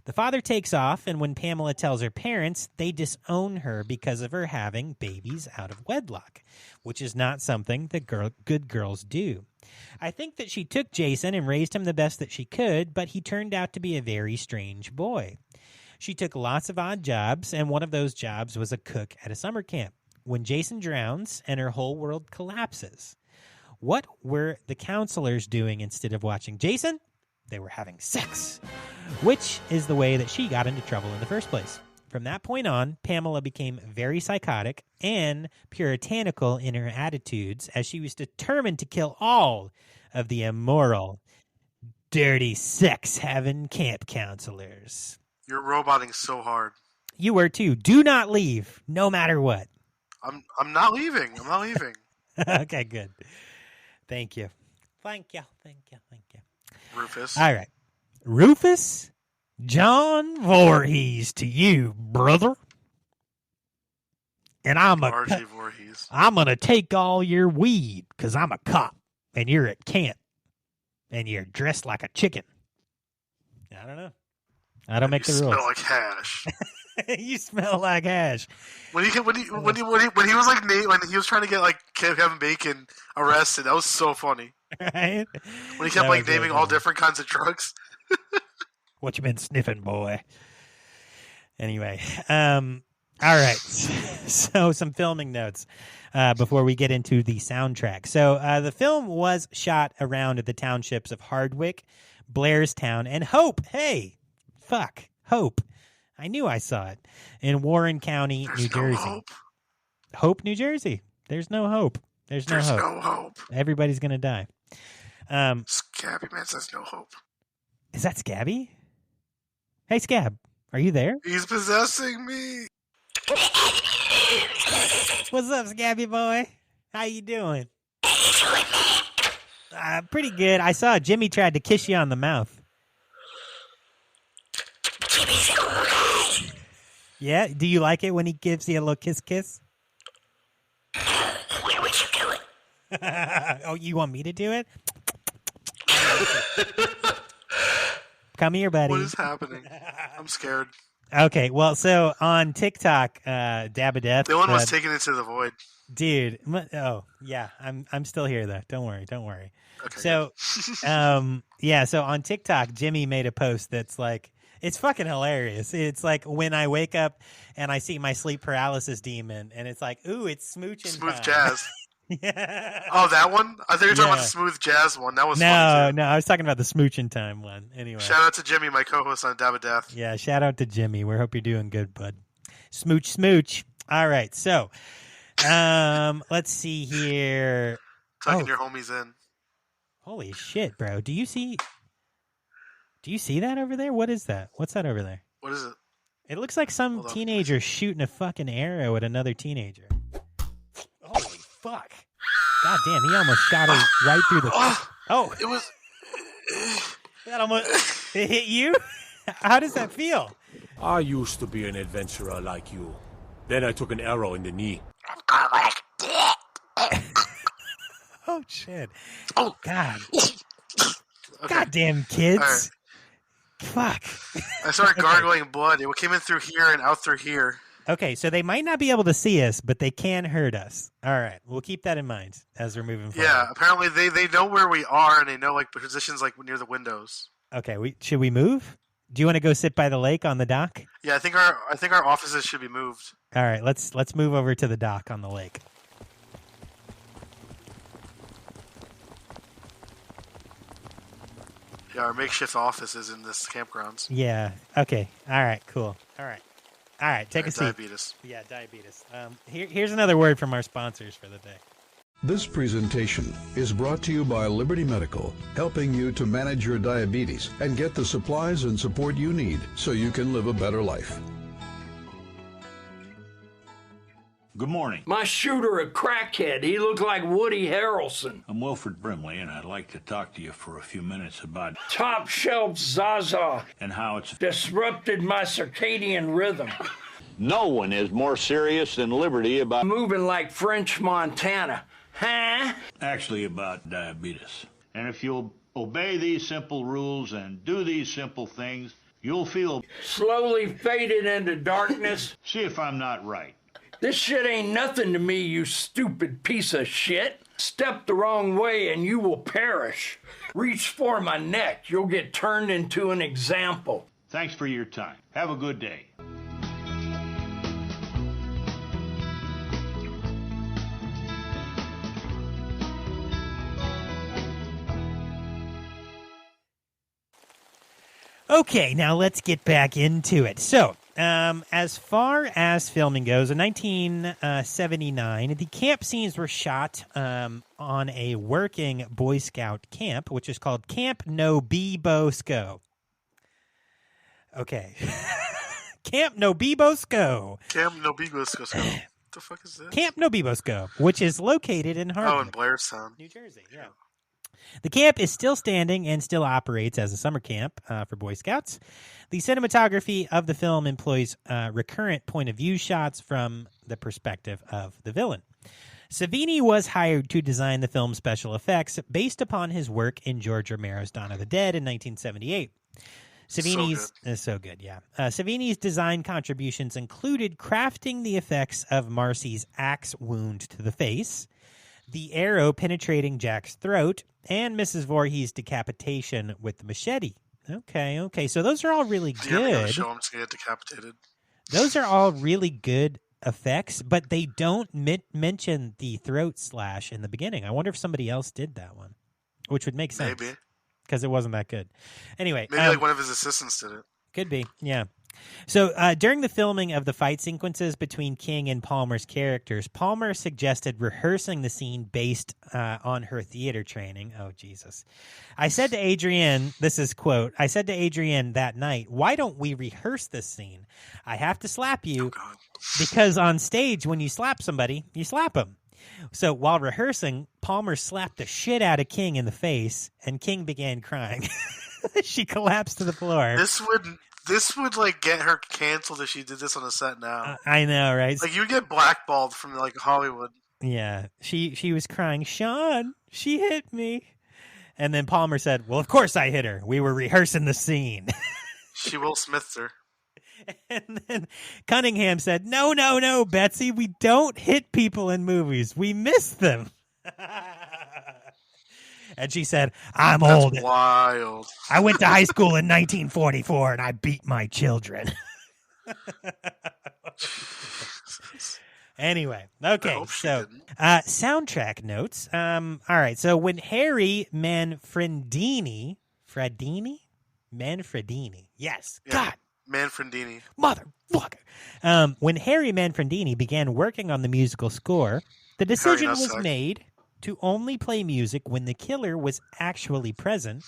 The father takes off, and when Pamela tells her parents, they disown her because of her having babies out of wedlock, which is not something that good girls do. I think that she took Jason and raised him the best that she could, but he turned out to be a very strange boy. She took lots of odd jobs, and one of those jobs was a cook at a summer camp. When Jason drowns and her whole world collapses, what were the counselors doing instead of watching Jason? They were having sex, which is the way that she got into trouble in the first place. From that point on, Pamela became very psychotic and puritanical in her attitudes as she was determined to kill all of the immoral, dirty, sex-having camp counselors. You're roboting so hard. You were too. Do not leave, no matter what. I'm not leaving. I'm not leaving. Okay, good. Thank you. Thank you. Rufus. All right. Rufus John Voorhees to you, brother. And I'm going to take all your weed because I'm a cop and you're at camp and you're dressed like a chicken. I don't know. I don't make the rules. You smell like hash. You smell like hash. When he was like Nate, when he was trying to get like Kevin Bacon arrested, that was so funny. Right? When he kept like naming all different kinds of drugs. What you been sniffing, boy? Anyway, all right. So some filming notes before we get into the soundtrack. So the film was shot around the townships of Hardwick, Blairstown, and Hope. Hey, Hope. I knew I saw it. In Warren County, New Jersey. Hope, New Jersey. There's no hope. There's no hope. Everybody's going to die. Scabby man says no hope. Is that Scabby? Hey, Scab. Are you there? He's possessing me. What's up, Scabby boy? How you doing? Pretty good. I saw Jimmy tried to kiss you on the mouth. Yeah? Do you like it when he gives you a little kiss? Where would you do it? Oh, you want me to do it? Come here, buddy. What is happening? I'm scared. Okay, well, so on TikTok, Dabadeath. Dylan was taking it to the void. Dude, oh, yeah, I'm still here, though. Don't worry. Okay, so, so on TikTok, Jimmy made a post that's like, it's fucking hilarious. It's like when I wake up and I see my sleep paralysis demon, and it's like, ooh, it's smooching Smooth time. jazz. Yeah. Oh, that one? I thought you were talking about the smooth jazz one. That was funny too. No, I was talking about the smooching time one. Anyway. Shout out to Jimmy, my co-host on Dabadeath. Yeah, shout out to Jimmy. We hope you're doing good, bud. Smooch. All right, so let's see here. Tucking your homies in. Holy shit, bro. Do you see that over there? What is that? What's that over there? What is it? It looks like some teenager shooting a fucking arrow at another teenager. Holy fuck. God damn, he almost shot her right through the... Oh. It was... That almost... It hit you? How does that feel? I used to be an adventurer like you. Then I took an arrow in the knee. Oh, shit. Oh, God. Okay. Goddamn kids. Fuck. I started gargling blood. It came in through here and out through here. Okay, so they might not be able to see us, but they can hurt us. All right, we'll keep that in mind as we're moving forward. Yeah, apparently they know where we are, and they know like positions like near the windows. Okay, should we move? Do you want to go sit by the lake on the dock? Yeah, I think our offices should be moved. All right, let's move over to the dock on the lake. Yeah, our makeshift office is in this campgrounds. Yeah. Okay. All right. Cool. All right. Take a seat. Diabetes. Yeah, diabetes. Here's another word from our sponsors for the day. This presentation is brought to you by Liberty Medical, helping you to manage your diabetes and get the supplies and support you need so you can live a better life. Good morning. My shooter a crackhead. He looked like Woody Harrelson. I'm Wilford Brimley, and I'd like to talk to you for a few minutes about Top shelf Zaza and how it's disrupted my circadian rhythm. No one is more serious than Liberty about moving like French Montana. Huh? Actually about diabetes. And if you'll obey these simple rules and do these simple things, you'll feel slowly faded into darkness. See if I'm not right. This shit ain't nothing to me, you stupid piece of shit. Step the wrong way and you will perish. Reach for my neck, you'll get turned into an example. Thanks for your time. Have a good day. Okay, now let's get back into it. So, as far as filming goes, in 1979, the camp scenes were shot on a working Boy Scout camp, which is called Camp Nobibosco. Okay. Camp Nobibosco. Camp Nobibosco. What the fuck is this? Camp Nobibosco, which is located in Harvard. Oh, in Blairstown, New Jersey, yeah. The camp is still standing and still operates as a summer camp for Boy Scouts. The cinematography of the film employs recurrent point-of-view shots from the perspective of the villain. Savini was hired to design the film's special effects based upon his work in George Romero's Dawn of the Dead in 1978. Savini's design contributions included crafting the effects of Marcy's axe wound to the face, the arrow penetrating Jack's throat, and Mrs. Voorhees' decapitation with the machete. Okay. So those are all really good. Show him to get decapitated. Those are all really good effects, but they don't mention the throat slash in the beginning. I wonder if somebody else did that one, which would make sense. Maybe. Because it wasn't that good. Anyway. Maybe like one of his assistants did it. Could be, yeah. So during the filming of the fight sequences between King and Palmer's characters, Palmer suggested rehearsing the scene based on her theater training. Oh, Jesus. I said to Adrienne, this is quote, I said to Adrienne that night, why don't we rehearse this scene? I have to slap you because on stage when you slap somebody, you slap them. So while rehearsing, Palmer slapped the shit out of King in the face, and King began crying. She collapsed to the floor. This would like get her canceled if she did this on a set now. I know, right? Like you would get blackballed from like Hollywood. Yeah, she was crying. Sean, she hit me, and then Palmer said, "Well, of course I hit her. We were rehearsing the scene." She Will Smith'd her. And then Cunningham said, "No, Betsy, we don't hit people in movies. We miss them." And she said, "I'm old. That's wild. I went to high school in 1944 and I beat my children." Anyway, okay, so soundtrack notes. All right, so when Harry Manfredini, yes, yeah, God. Manfredini. Motherfucker. When Harry Manfredini began working on the musical score, the decision was made to only play music when the killer was actually present,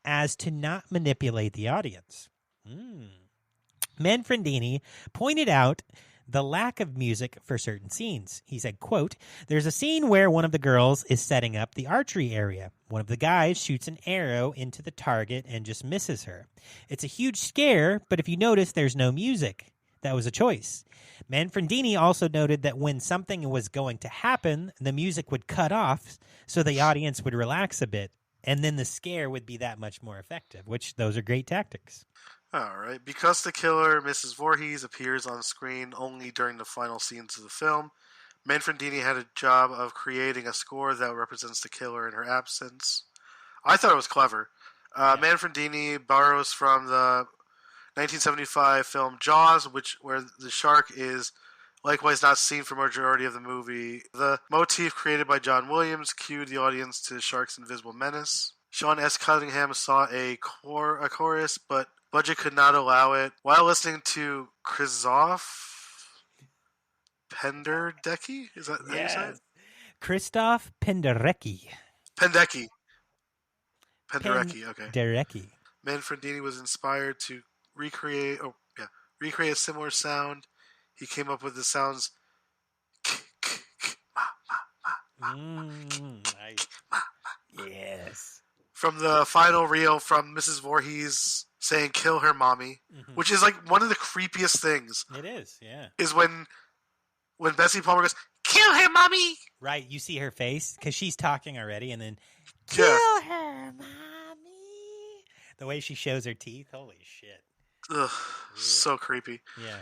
as to not manipulate the audience. Manfredini pointed out the lack of music for certain scenes. He said, quote, there's a scene where one of the girls is setting up the archery area. One of the guys shoots an arrow into the target and just misses her. It's a huge scare, but if you notice, there's no music. That was a choice. Manfredini also noted that when something was going to happen, the music would cut off so the audience would relax a bit, and then the scare would be that much more effective, which those are great tactics. Alright. Because the killer, Mrs. Voorhees, appears on screen only during the final scenes of the film, Manfredini had a job of creating a score that represents the killer in her absence. I thought it was clever. Manfredini borrows from the 1975 film Jaws, where the shark is likewise not seen for majority of the movie. The motif created by John Williams cued the audience to the shark's invisible menace. Sean S. Cunningham saw a chorus, but budget could not allow it. While listening to Krzysztof Penderecki? Is that how you say it? Krzysztof Penderecki. Penderecki, okay. Penderecki. Manfredini was inspired to recreate a similar sound. He came up with the sounds Yes. From the final reel from Mrs. Voorhees saying "kill her, mommy," which is like one of the creepiest things. It is, yeah. Is when Bessie Palmer goes, "Kill her, mommy." Right, you see her face because she's talking already, and then kill her, mommy. The way she shows her teeth, holy shit. Ugh, so creepy. Yeah.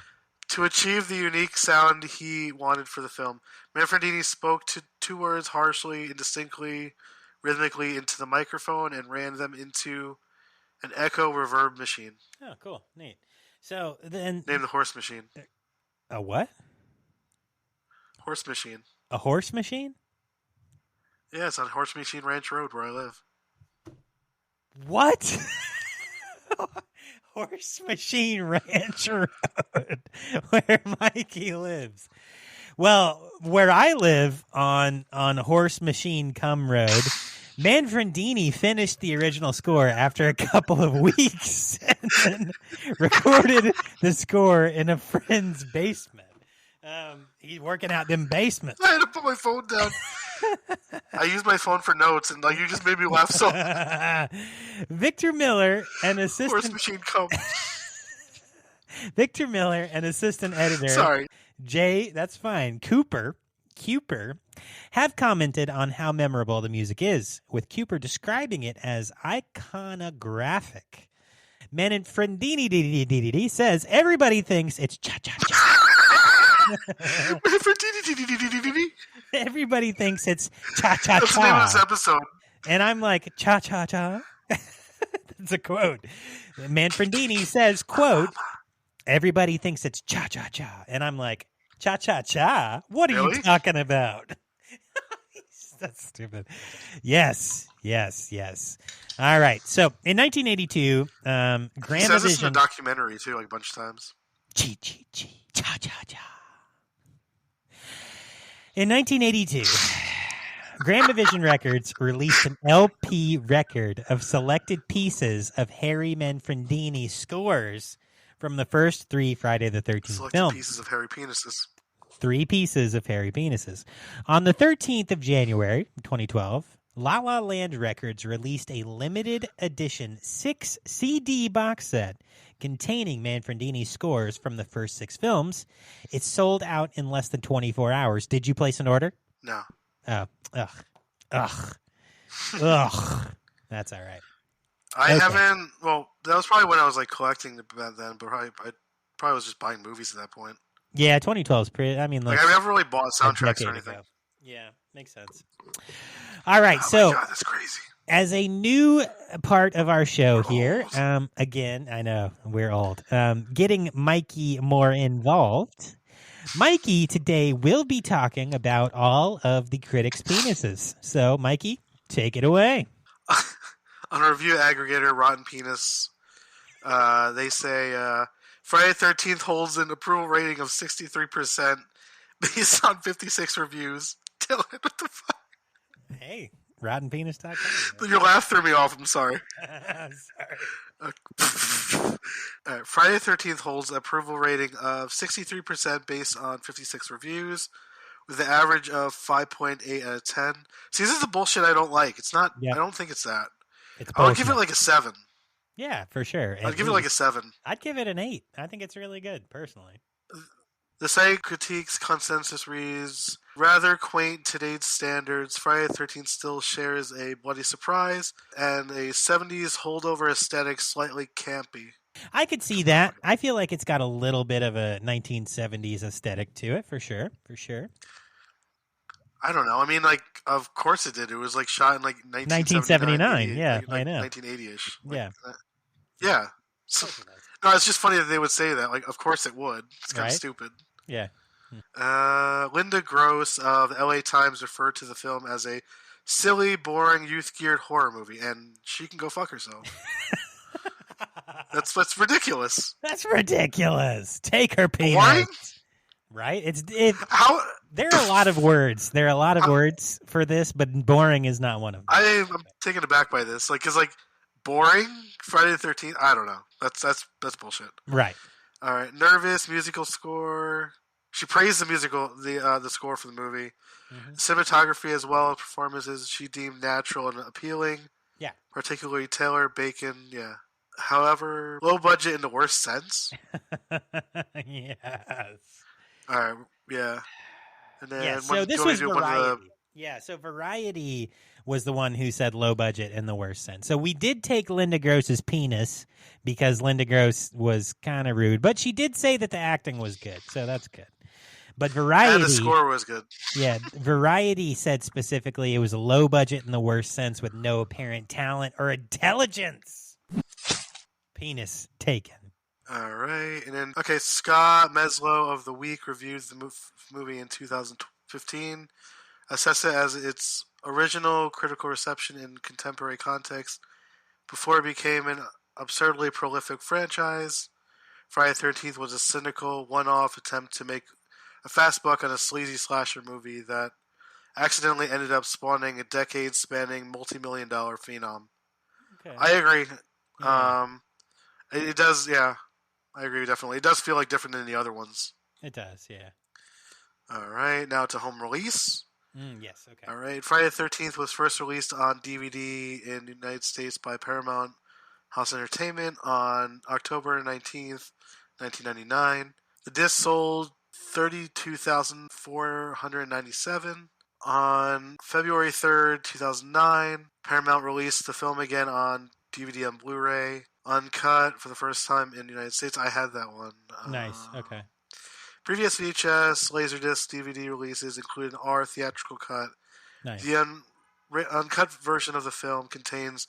To achieve the unique sound he wanted for the film, Manfredini spoke to two words harshly and distinctly, rhythmically into the microphone and ran them into an echo reverb machine. Oh, cool. Neat. So then... Named the Horse Machine. A what? Horse Machine. A horse machine? Yeah, it's on Horse Machine Ranch Road where I live. What? Horse Machine Ranch Road, where Mikey lives. Well, where I live on Horse Machine Cum Road, Manfredini finished the original score after a couple of weeks and then recorded the score in a friend's basement. He's working out them basements. I had to put my phone down. I used my phone for notes, and you just made me laugh so. Victor Miller, an assistant. Horse Machine Cum. Victor Miller, an assistant editor. Sorry. Jay, that's fine. Cooper, have commented on how memorable the music is, with Cooper describing it as iconographic. Manfredini says everybody thinks it's cha-cha-cha. Everybody thinks it's cha-cha-cha. That's the name of this episode. And I'm like, cha-cha-cha? That's a quote. Manfredini says, quote, everybody thinks it's cha-cha-cha. And I'm like, cha-cha-cha? What are you talking about? That's stupid. Yes. All right. So in 1982, Graham He says this in a documentary, too, a bunch of times. Chi-chi-chi, cha-cha-cha. In 1982, Grand Division Records released an LP record of selected pieces of Harry Manfredini's scores from the first three Friday the 13th films. Pieces of hairy penises. 3 pieces of hairy penises. On the 13th of January, 2012, La La Land Records released a limited edition 6 CD box set containing Manfredini's scores from the first 6 films. It sold out in less than 24 hours. Did you place an order? No. Oh, ugh. That's all right. I haven't. Well, that was probably when I was collecting then, but I probably was just buying movies at that point. Yeah, 2012 is pretty. I mean, I never really bought soundtracks or anything. Yeah, makes sense. All right, so God, that's crazy. As a new part of our show here, again, I know we're old, getting Mikey more involved. Mikey today will be talking about all of the critics' penises. So, Mikey, take it away. On a review aggregator, Rotten Penis, they say Friday the 13th holds an approval rating of 63% based on 56 reviews. Dylan, what the fuck? Hey, RottenPenis.com. Your laugh threw me off. I'm sorry. Sorry. Friday the 13th holds an approval rating of 63% based on 56 reviews, with an average of 5.8 out of 10. See, this is the bullshit I don't like. It's not. Yep. I don't think it's that. I would give it a 7. Yeah, for sure. I'd give it a 7. I'd give it an 8. I think it's really good, personally. The site critiques consensus reads, rather quaint today's standards, Friday the 13th still shares a bloody surprise and a 70s holdover aesthetic slightly campy. I could see that. I feel like it's got a little bit of a 1970s aesthetic to it, for sure. I don't know. I mean, like, of course it did. It was like shot in like 1979. Yeah, like I know. 1980ish. Yeah. Yeah. So, no, it's just funny that they would say that. Like, of course it would. It's kind of stupid. Yeah. Linda Gross of the LA Times referred to the film as a silly, boring, youth-geared horror movie, and she can go fuck herself. That's ridiculous. That's ridiculous. Take her penis. Boring? Right? How? There are a lot of words. There are a lot of words for this, but boring is not one of them. I'm taken aback by this. Like, cause like boring Friday the 13th. I don't know. That's bullshit. Right. All right. Nervous musical score. She praised the score for the movie. Mm-hmm. Cinematography as well as performances she deemed natural and appealing. Yeah. Particularly Taylor Bacon. Yeah. However, low budget in the worst sense. Yes. All right. Yeah. And then so this was Variety. Yeah, so Variety was the one who said low budget in the worst sense. So we did take Linda Gross's penis because Linda Gross was kind of rude, but she did say that the acting was good, so that's good. But Variety... And the score was good. Yeah, Variety said specifically it was a low budget in the worst sense with no apparent talent or intelligence. Penis taken. All right. And then, okay, Scott Meslow of The Week reviewed the movie in 2015. Assessed it as its original critical reception in contemporary context before it became an absurdly prolific franchise. Friday the 13th was a cynical, one-off attempt to make a fast buck on a sleazy slasher movie that accidentally ended up spawning a decade-spanning multi-million-dollar phenom. Okay. I agree. Yeah. It does, yeah. I agree, definitely. It does feel like different than the other ones. It does, yeah. All right, now to home release. Yes, okay. All right, Friday the 13th was first released on DVD in the United States by Paramount House Entertainment on October 19th, 1999. The disc sold 32,497. On February 3rd, 2009, Paramount released the film again on DVD and Blu-ray, uncut for the first time in the United States. I had that one. Nice, okay. Previous VHS, Laserdisc, DVD releases included an R theatrical cut. Nice. The uncut version of the film contains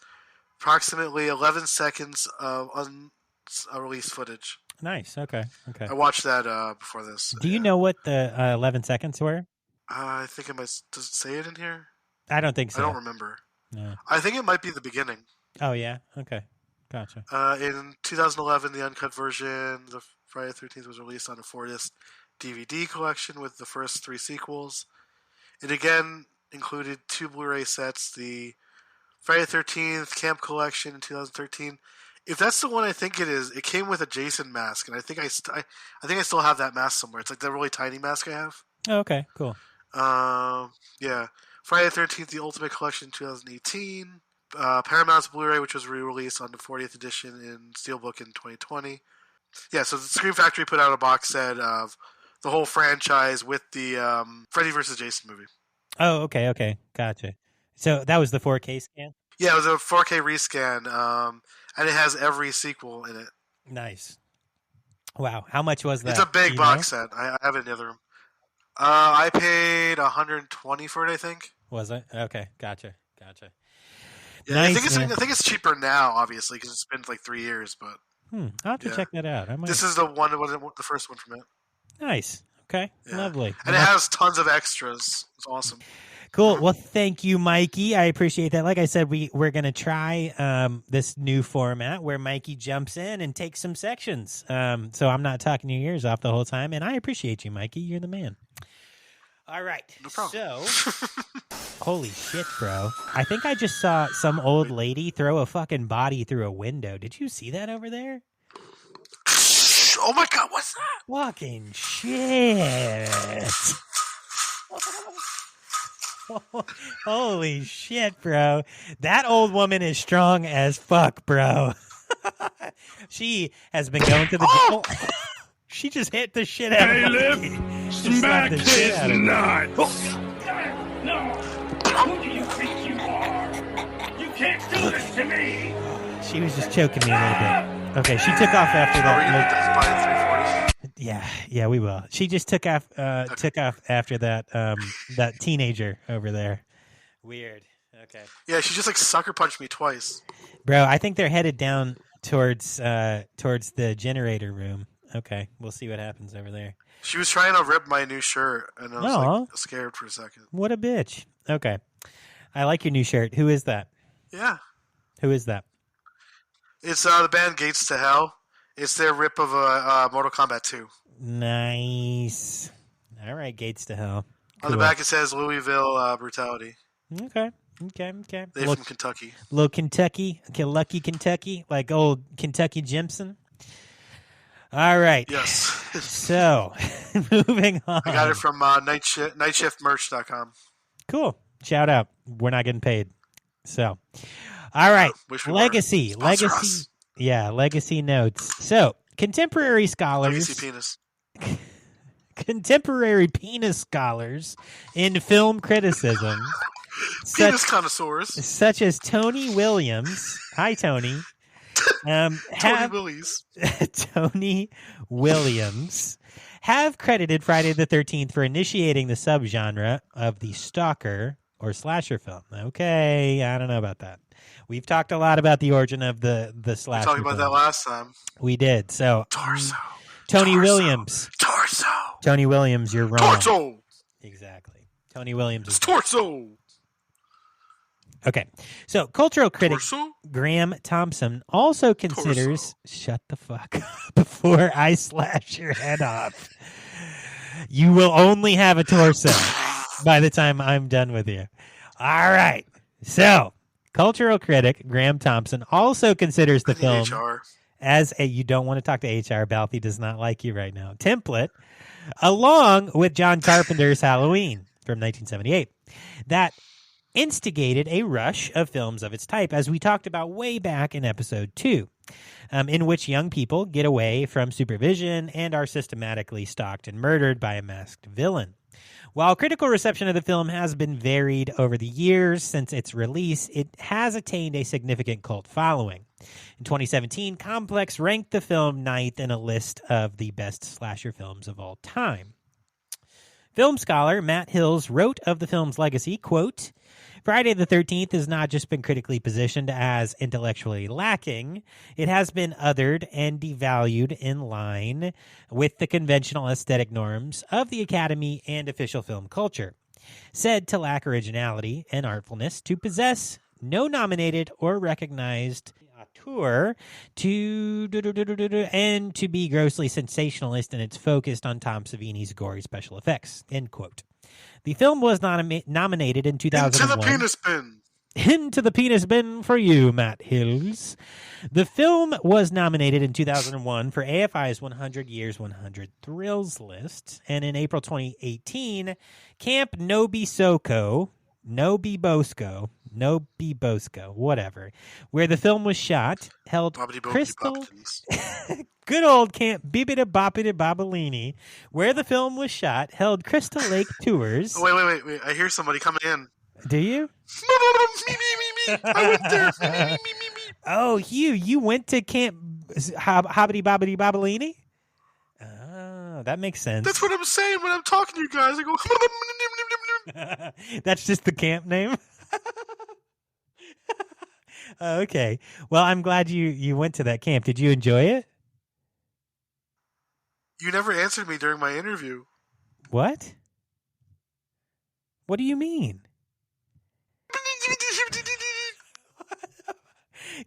approximately 11 seconds of unreleased footage. Nice, okay. I watched that before this. Do you know what the 11 seconds were? I think it might... Does it say it in here? I don't think so. I don't remember. No. I think it might be the beginning. Oh, yeah? Okay. Gotcha. In 2011, the uncut version, the Friday the 13th, was released on a 4-disc DVD collection with the first 3 sequels. It again included 2 Blu-ray sets, the Friday the 13th Camp Collection in 2013. If that's the one I think it is, it came with a Jason mask, and I think I still have that mask somewhere. It's like that really tiny mask I have. Oh, okay, cool. Yeah. Friday the 13th, the Ultimate Collection in 2018. Paramount's Blu-ray, which was re-released on the 40th edition in Steelbook in 2020. Yeah, so the Scream Factory put out a box set of the whole franchise with the Freddy vs. Jason movie. Oh, okay. Gotcha. So that was the 4K scan? Yeah, it was a 4K rescan, and it has every sequel in it. Nice. Wow. How much was that? It's a big box set. I have it in the other room. I paid $120 for it, I think. Was it? Okay, gotcha. Yeah, Nice, I think it's cheaper now, obviously, because it's been like 3 years. But I'll have to check that out. This is the first one from it. Nice. Okay. Yeah. Lovely. And it has tons of extras. It's awesome. Cool. Well, thank you, Mikey. I appreciate that. Like I said, we're going to try this new format where Mikey jumps in and takes some sections. So I'm not talking your ears off the whole time. And I appreciate you, Mikey. You're the man. All right. No problem. So, holy shit, bro. I think I just saw some old lady throw a fucking body through a window. Did you see that over there? Oh my God, what's that? Fucking shit. Holy shit, bro. That old woman is strong as fuck, bro. She has been going to the gym. She just hit the shit out of me. Smack this nut! No! Who do you think you are? You can't do this to me! She was just choking me a little bit. Okay, she took off after Are we that. gonna buy 340s? Yeah, we will. She just took off after that that teenager over there. Weird. Okay. Yeah, she just like sucker punched me twice. Bro, I think they're headed down towards the generator room. Okay, we'll see what happens over there. She was trying to rip my new shirt, and I was like scared for a second. What a bitch. Okay. I like your new shirt. Who is that? Yeah. Who is that? It's the band Gates to Hell. It's their rip of Mortal Kombat 2. Nice. All right, Gates to Hell. On the back it says Louisville Brutality. Okay. They're from Kentucky. Little Kentucky. Okay, lucky Kentucky. Like old Kentucky Jimson. All right. Yes. So, moving on. I got it from nightshiftmerch.com. Cool. Shout out. We're not getting paid. So, all right. Legacy. Yeah, legacy notes. So, contemporary scholars. Legacy penis. Contemporary penis scholars in film criticism. Penis connoisseurs. Such as Tony Williams. Hi, Tony. Tony Williams have credited Friday the 13th for initiating the subgenre of the stalker or slasher film. Okay, I don't know about that. We've talked a lot about the origin of the slasher. We talked about that last time. We did. So Torso. Tony Williams. Torso. Tony Williams, you're wrong. Torso. Exactly. Tony Williams is torso. Okay, so cultural critic Graham Thompson also considers shut the fuck up before I slash your head off. You will only have a torso by the time I'm done with you. All right, so cultural critic Graham Thompson also considers the film as a, you don't want to talk to HR, Balthy does not like you right now, template, along with John Carpenter's Halloween from 1978. That instigated a rush of films of its type, as we talked about way back in episode 2, in which young people get away from supervision and are systematically stalked and murdered by a masked villain. While critical reception of the film has been varied over the years since its release, it has attained a significant cult following. In 2017, Complex ranked the film 9th in a list of the best slasher films of all time. Film scholar Matt Hills wrote of the film's legacy, quote, Friday the 13th has not just been critically positioned as intellectually lacking, it has been othered and devalued in line with the conventional aesthetic norms of the Academy and official film culture. Said to lack originality and artfulness, to possess no nominated or recognized auteur, and to be grossly sensationalist in its focus on Tom Savini's gory special effects, end quote. The film was nominated in 2001. Into the penis bin. Into the penis bin for you, Matt Hills. The film was nominated in 2001 for AFI's 100 Years, 100 Thrills list. And in April 2018, Camp Nobisco, whatever, where the film was shot, held Crystal... Good old Camp Bibida Boppida Bobolini, where the film was shot, held Crystal Lake tours. Oh, wait. I hear somebody coming in. Do you? I went there. Oh, Hugh, you went to Camp Hobbity Bobbity Bobolini? Oh, that makes sense. That's what I'm saying when I'm talking to you guys. I go... That's just the camp name? Okay. Well, I'm glad you went to that camp. Did you enjoy it? You never answered me during my interview. What? What do you mean?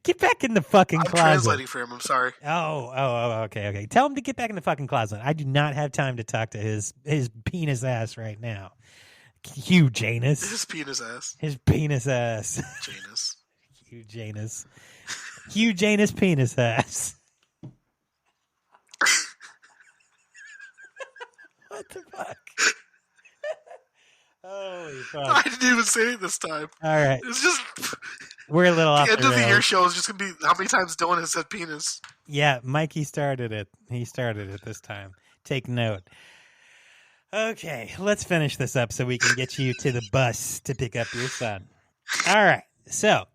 Get back in the fucking closet. I'm translating for him. I'm sorry. Oh, okay. Tell him to get back in the fucking closet. I do not have time to talk to his penis ass right now. Hugh Janus. His penis ass. His penis ass. Janus. Hugh Janus. Hugh Janus penis ass. What the fuck? Holy fuck. I didn't even say it this time. All right. It's just... We're a little off the end of the year show is just going to be how many times Dylan has said penis. Yeah, Mikey started it. He started it this time. Take note. Okay, let's finish this up so we can get you to the bus to pick up your son. All right. So,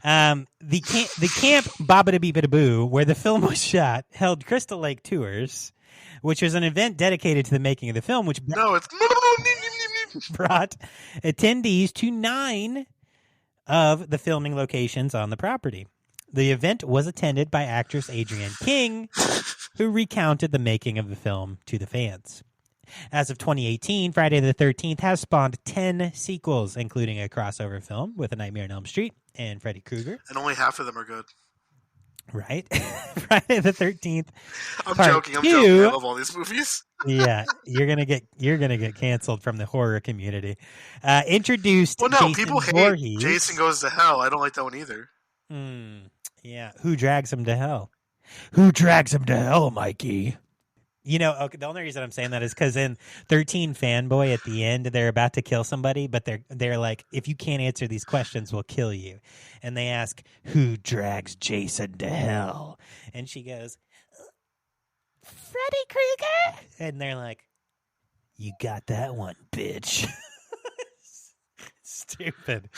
The camp Babada-Bee-Bada-Boo, where the film was shot, held Crystal Lake Tours, which was an event dedicated to the making of the film, which brought attendees to 9 of the filming locations on the property. The event was attended by actress Adrienne King, who recounted the making of the film to the fans. As of 2018, Friday the 13th has spawned 10 sequels, including a crossover film with A Nightmare on Elm Street and Freddy Krueger. And only half of them are good. Right? Friday the 13th. I'm joking. I love all these movies. Yeah, you're gonna get canceled from the horror community. Introduced. Well, no, Jason people hate Voorhees. Jason Goes to Hell. I don't like that one either. Yeah, who drags him to hell? Who drags him to hell, Mikey? You know, okay, the only reason I'm saying that is because in 13 Fanboy at the end, they're about to kill somebody, but they're like, if you can't answer these questions, we'll kill you. And they ask, who drags Jason to hell? And she goes, Freddy Krueger. And they're like, you got that one, bitch. Stupid.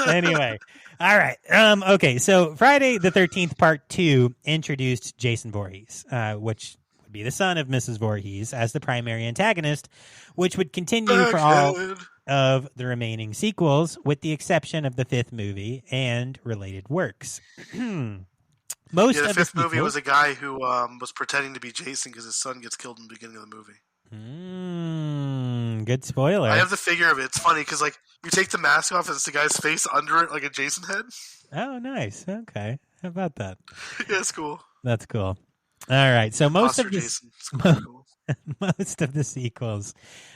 Anyway, all right. Okay, so Friday the 13th Part 2 introduced Jason Voorhees, which would be the son of Mrs. Voorhees, as the primary antagonist, which would continue for all of the remaining sequels, with the exception of the 5th movie and related works. The 5th movie was a guy who was pretending to be Jason because his son gets killed in the beginning of the movie. Good spoiler. I have the figure of it. It's funny because like you take the mask off and it's the guy's face under it, like a Jason head. Oh, nice. Okay, how about that? Yeah, it's cool. That's cool. All right, so most of the sequels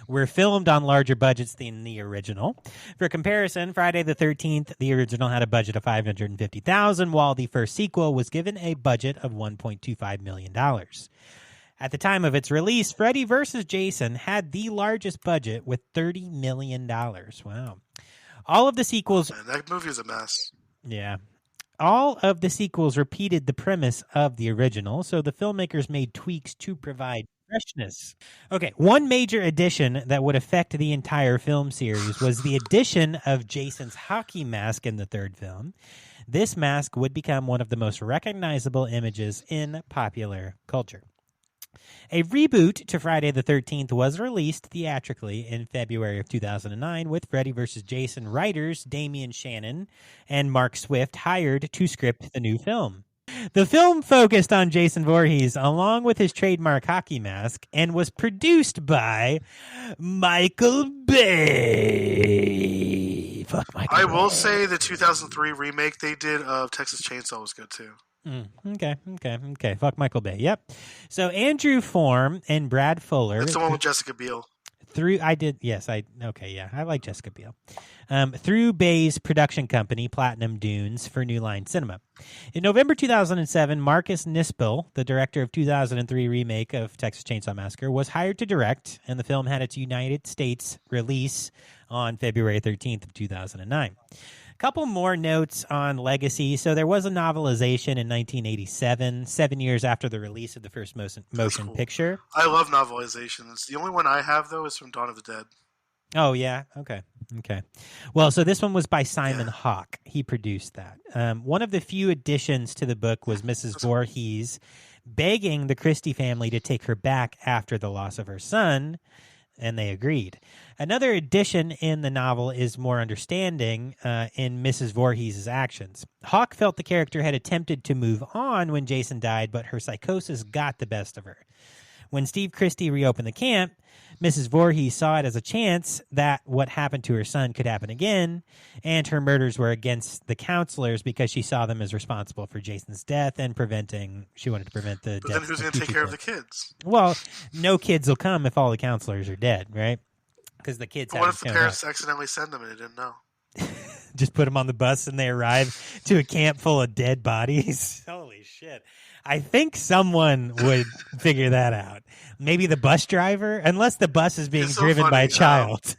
were filmed on larger budgets than the original. For comparison, Friday the 13th, the original had a budget of $550,000, while the first sequel was given a budget of $1.25 million. At the time of its release, Freddy vs. Jason had the largest budget with $30 million. Wow. All of the sequels... Man, that movie is a mess. Yeah. All of the sequels repeated the premise of the original, so the filmmakers made tweaks to provide freshness. Okay, one major addition that would affect the entire film series was the addition of Jason's hockey mask in the third film. This mask would become one of the most recognizable images in popular culture. A reboot to Friday the 13th was released theatrically in February of 2009 with Freddy vs. Jason writers Damian Shannon and Mark Swift hired to script the new film. The film focused on Jason Voorhees along with his trademark hockey mask and was produced by Michael Bay. Fuck Michael Bay. I will say the 2003 remake they did of Texas Chainsaw was good too. Okay. Fuck Michael Bay. Yep. So Andrew Form and Brad Fuller. That's the one with Jessica Biel. I like Jessica Biel. Through Bay's production company, Platinum Dunes, for New Line Cinema. In November 2007, Marcus Nispel, the director of 2003 remake of Texas Chainsaw Massacre, was hired to direct, and the film had its United States release on February 13th of 2009. Couple more notes on Legacy. So there was a novelization in 1987, 7 years after the release of the first motion picture. I love novelizations. The only one I have, though, is from Dawn of the Dead. Oh, yeah? Okay. Well, so this one was by Simon Hawke. He produced that. One of the few additions to the book was Mrs. Voorhees begging the Christie family to take her back after the loss of her son, and they agreed. Another addition in the novel is more understanding in Mrs. Voorhees' actions. Hawke felt the character had attempted to move on when Jason died, but her psychosis got the best of her. When Steve Christie reopened the camp, Mrs. Voorhees saw it as a chance that what happened to her son could happen again, and her murders were against the counselors because she saw them as responsible for Jason's death and she wanted to prevent the death. But then who's going to take care of the kids? Well, no kids will come if all the counselors are dead, right? Because the kids What if the parents accidentally send them and they didn't know? Just put them on the bus and they arrive to a camp full of dead bodies? Holy shit. I think someone would figure that out. Maybe the bus driver, unless the bus is being driven by a child.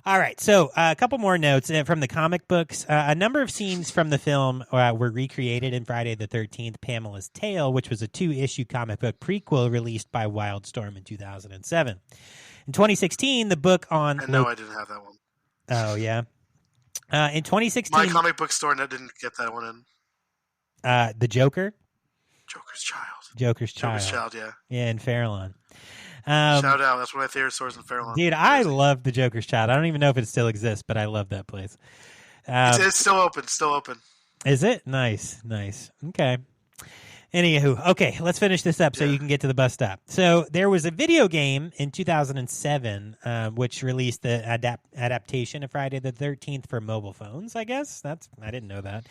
All right, so a couple more notes from the comic books. A number of scenes from the film were recreated in Friday the 13th, Pamela's Tale, which was a 2-issue comic book prequel released by Wildstorm in 2007. In 2016, the book on... I know I didn't have that one. Oh, yeah? In 2016, my comic book store didn't get that one in. The Joker. Joker's Child. Joker's Child, yeah. Yeah, in Fairlawn. Shout out. That's one of my favorite stores in Fairlawn. Dude, I love the Joker's Child. I don't even know if it still exists, but I love that place. It's still open. Is it? Nice. Okay. Anywho, okay, let's finish this up so you can get to the bus stop. So there was a video game in 2007 which released the adaptation of Friday the 13th for mobile phones, I guess. I didn't know that.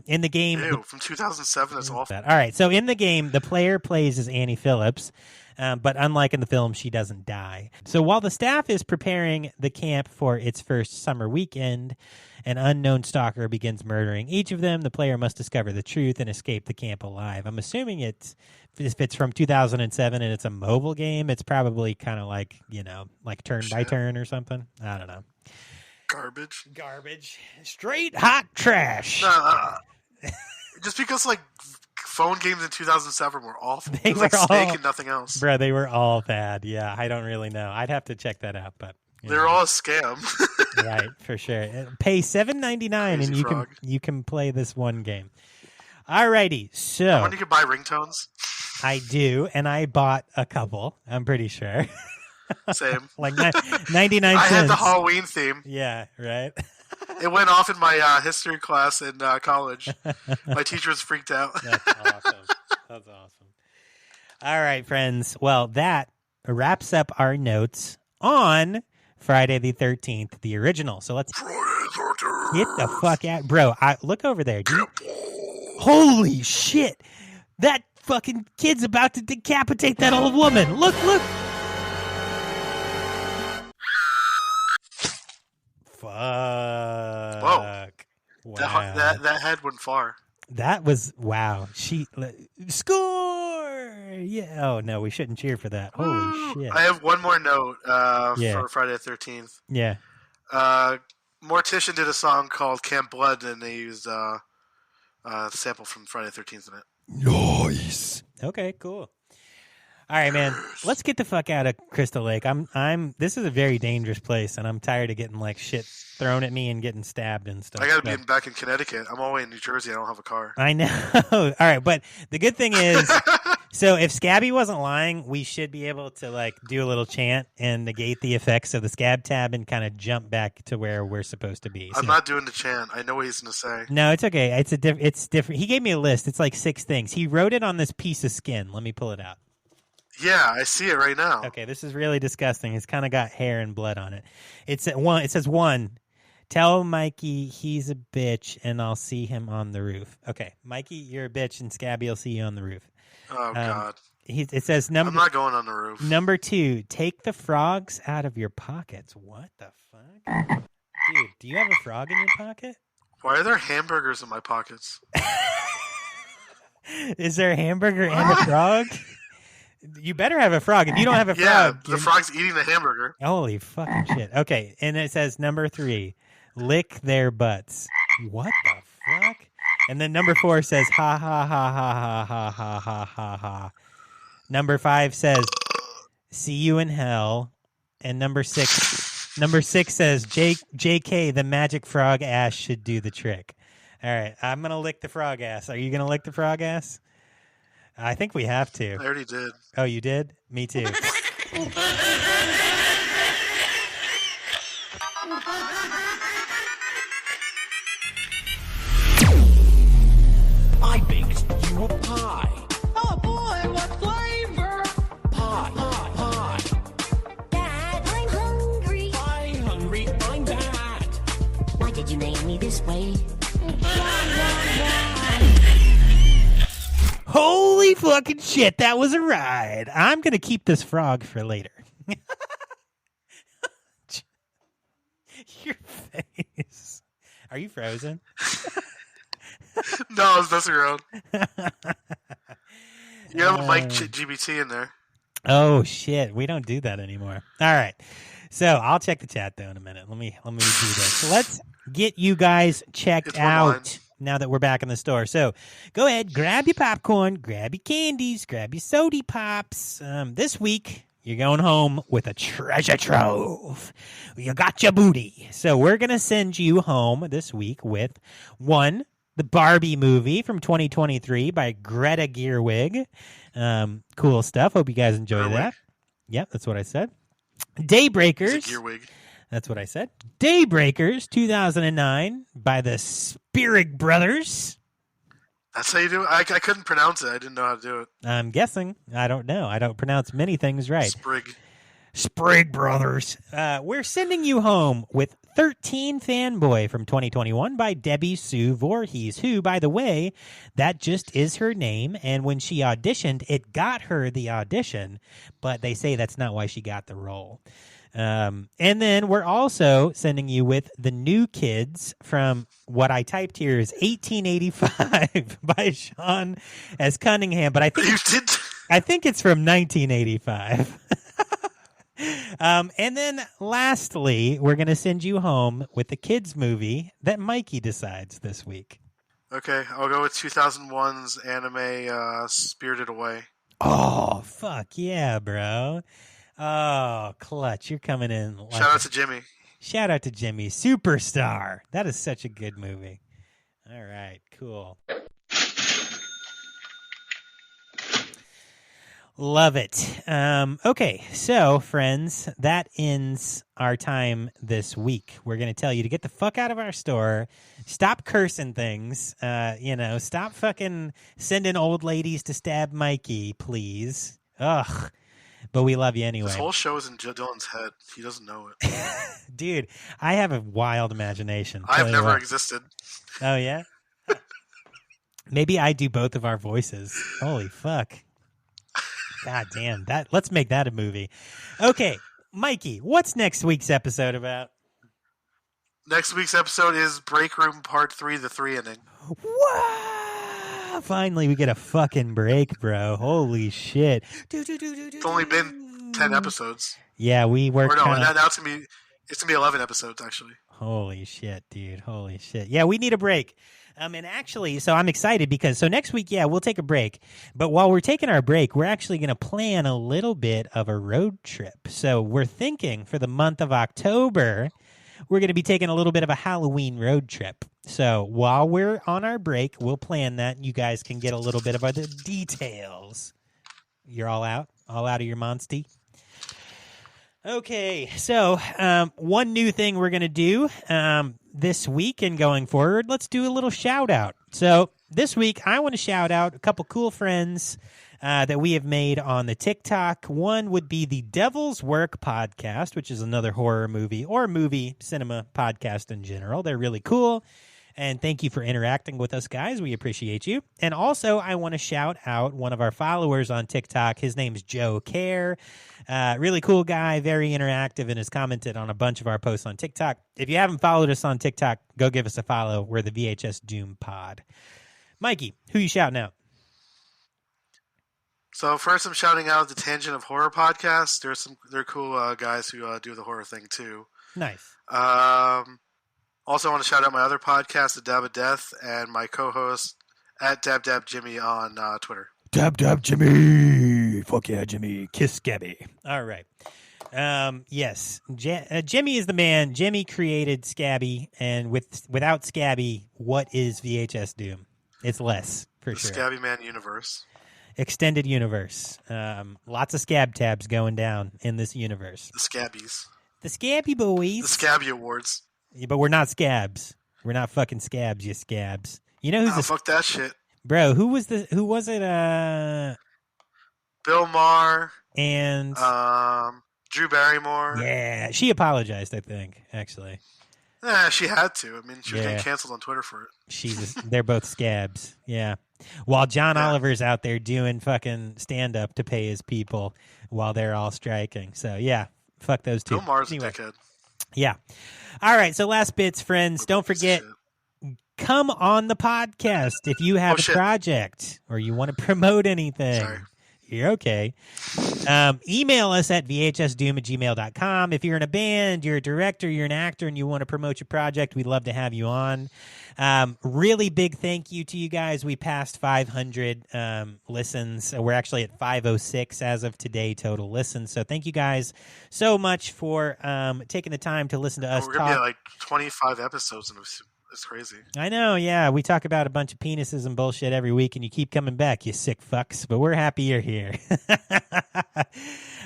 In the game... Ew, from 2007, that's awful. All right, so in the game, the player plays as Annie Phillips, but unlike in the film, she doesn't die. So while the staff is preparing the camp for its first summer weekend, an unknown stalker begins murdering each of them. The player must discover the truth and escape the camp alive. I'm assuming if it's from 2007 and it's a mobile game, it's probably kind of like, like turn by turn or something. I don't know. Garbage. Straight hot trash. Just because, phone games in 2007 were awful. They it was were Snake all, and nothing else. Bro, they were all bad. Yeah, I don't really know. I'd have to check that out, but... They're all a scam. Right, for sure. Pay $7.99 and you can play this one game. Alrighty, so when you can buy ringtones. I do, and I bought a couple. I'm pretty sure. Same. 99 cents. I had the Halloween theme. Yeah, right. It went off in my history class in college. My teacher was freaked out. That's awesome. All right, friends. Well, that wraps up our notes on Friday the 13th, the original. So let's get the fuck out. Bro, look over there. Holy shit. That fucking kid's about to decapitate that old woman. Look. Fuck. Whoa. Wow. That head went far. That was, wow. Score! Yeah. Oh, no, we shouldn't cheer for that. Holy shit. I have one more note for Friday the 13th. Yeah. Mortician did a song called Camp Blood, and they used a sample from Friday the 13th in it. Nice. Okay, cool. All right, man. Let's get the fuck out of Crystal Lake. This is a very dangerous place, and I'm tired of getting shit thrown at me and getting stabbed and stuff. I got to be back in Connecticut. I'm all the way in New Jersey. I don't have a car. I know. All right, but the good thing is, so if Scabby wasn't lying, we should be able to do a little chant and negate the effects of the scab tab and kind of jump back to where we're supposed to be. I'm not doing the chant. I know what he's going to say. No, it's okay. It's different. He gave me a list. It's 6 things. He wrote it on this piece of skin. Let me pull it out. Yeah, I see it right now. Okay, this is really disgusting. It's kind of got hair and blood on it. It says 1. Tell Mikey he's a bitch and I'll see him on the roof. Okay, Mikey, you're a bitch and Scabby will see you on the roof. Oh, God. It says I'm not going on the roof. Number 2, take the frogs out of your pockets. What the fuck? Dude, do you have a frog in your pocket? Why are there hamburgers in my pockets? Is there a hamburger and a frog? You better have a frog. If you don't have a frog... Yeah, the frog's eating the hamburger. Holy fucking shit. Okay, and it says number 3, lick their butts. What the fuck? And then number 4 says, ha, ha, ha, ha, ha, ha, ha, ha, ha, ha. Number 5 says, see you in hell. And number 6 says, JK, the magic frog ass should do the trick. All right, I'm going to lick the frog ass. Are you going to lick the frog ass? I think we have to. I already did. Oh, you did? Me too. I baked you a pie. Oh boy, what flavor? Pie. Dad, I'm hungry. I'm hungry. I'm bad. Why did you make me this way? Holy fucking shit, that was a ride. I'm going to keep this frog for later. Your face. Are you frozen? No, I was messing around. You have a Mike GBT in there. Oh, shit. We don't do that anymore. All right. So I'll check the chat, though, in a minute. Let me do this. So let's get you guys checked out. Now that we're back in the store. So go ahead, grab your popcorn, grab your candies, grab your soda pops. This week, You're going home with a treasure trove. You got your booty. So we're going to send you home this week with one, the Barbie movie from 2023 by Greta Gerwig. Cool stuff. Hope you guys enjoy that. Yep, that's what I said. Daybreakers. Gerwig. That's what I said. Daybreakers 2009 by the Spierig Brothers. That's how you do it? I couldn't pronounce it. I didn't know how to do it. I'm guessing. I don't know. I don't pronounce many things right. Sprig Brothers. We're sending you home with 13 Fanboy from 2021 by Debbie Sue Voorhees, who, by the way, that just is her name. And when she auditioned, it got her the audition, but they say that's not why she got the role. And then we're also sending you with The New Kids from what I typed here is 1885 by Sean S. Cunningham, but I think it's from 1985. And then lastly, we're going to send you home with the kids movie that Mikey decides this week. Okay, I'll go with 2001's anime Spirited Away. Oh, fuck yeah, bro. Oh, clutch. You're coming in. Shout out to Jimmy. Shout out to Jimmy. Superstar. That is such a good movie. All right, cool. Love it. Okay, so, friends, that ends our time this week. We're going to tell you to get the fuck out of our store. Stop cursing things. Stop fucking sending old ladies to stab Mikey, please. Ugh. But we love you anyway. This whole show is in Dylan's head. He doesn't know it. Dude, I have a wild imagination. I've never existed. Oh, yeah? Maybe I do both of our voices. Holy fuck. God damn. Let's make that a movie. Okay, Mikey, what's next week's episode about? Next week's episode is Break Room Part 3, the 3 inning. Wow! Finally, we get a fucking break, bro. Holy shit. It's only been 10 episodes. Yeah, we worked now it's going to be 11 episodes, actually. Holy shit, dude. Holy shit. Yeah, we need a break. And actually, so I'm excited because next week, yeah, we'll take a break. But while we're taking our break, we're actually going to plan a little bit of a road trip. So we're thinking for the month of October, we're going to be taking a little bit of a Halloween road trip. So while we're on our break, we'll plan that. You guys can get a little bit of the details. You're all out? All out of your monsty? Okay, so one new thing we're going to do this week and going forward, let's do a little shout out. So this week, I want to shout out a couple cool friends that we have made on the TikTok. One would be the Devil's Work podcast, which is another horror movie or movie cinema podcast in general. They're really cool. And thank you for interacting with us, guys. We appreciate you. And also, I want to shout out one of our followers on TikTok. His name's Joe Care. Really cool guy, very interactive, and has commented on a bunch of our posts on TikTok. If you haven't followed us on TikTok, go give us a follow. We're the VHS Doom Pod. Mikey, who you shouting out? So first, I'm shouting out the Tangent of Horror podcast. They're cool guys who do the horror thing too. Nice. Also, I want to shout out my other podcast, The Dab of Death, and my co-host at DabDabJimmy on Twitter. Dab Jimmy. Fuck yeah, Jimmy. Kiss Scabby. All right. Yes. Jimmy is the man. Jimmy created Scabby, and without Scabby, what is VHS Doom? It's less, for sure. The Scabby Man universe. Extended universe. Lots of scab tabs going down in this universe. The Scabbies. The Scabby boys. The Scabby Awards. Yeah, but we're not scabs. We're not fucking scabs, you scabs. You know who's fuck that shit. Bro, who was it? Bill Maher. And Drew Barrymore. Yeah, she apologized, I think, actually. She had to. I mean, she was getting canceled on Twitter for it. They're both scabs. Yeah. While John Oliver's out there doing fucking stand-up to pay his people while they're all striking. So, yeah, fuck those two. Bill Maher's a dickhead. Yeah. All right, so last bits, friends. Don't forget, come on the podcast if you have a project or you want to promote anything. Sorry. You're okay. Email us at vhsdoom@gmail.com. If you're in a band, you're a director, you're an actor, and you want to promote your project, we'd love to have you on. Really big thank you to you guys. We passed 500 listens. We're actually at 506 as of today total listens. So thank you guys so much for taking the time to listen to us We're going to be at like 25 episodes, and it's crazy. I know, yeah. We talk about a bunch of penises and bullshit every week, and you keep coming back, you sick fucks. But we're happy you're here.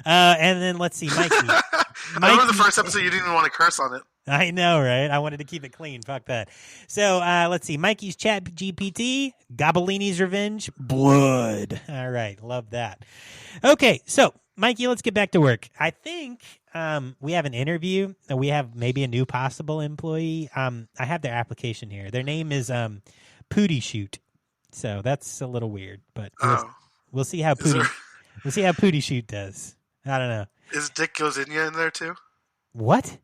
And then let's see, Mikey. I remember the first episode, you didn't even want to curse on it. I know, right? I wanted to keep it clean. Fuck that. So let's see. Mikey's Chat GPT, Gobellini's Revenge, Blood. All right. Love that. Okay. So, Mikey, let's get back to work. I think we have an interview. We have maybe a new possible employee. I have their application here. Their name is Pootie Shoot. So that's a little weird, but we'll see how Pootie Shoot does. I don't know. Is Dick Gozinia in there too? What?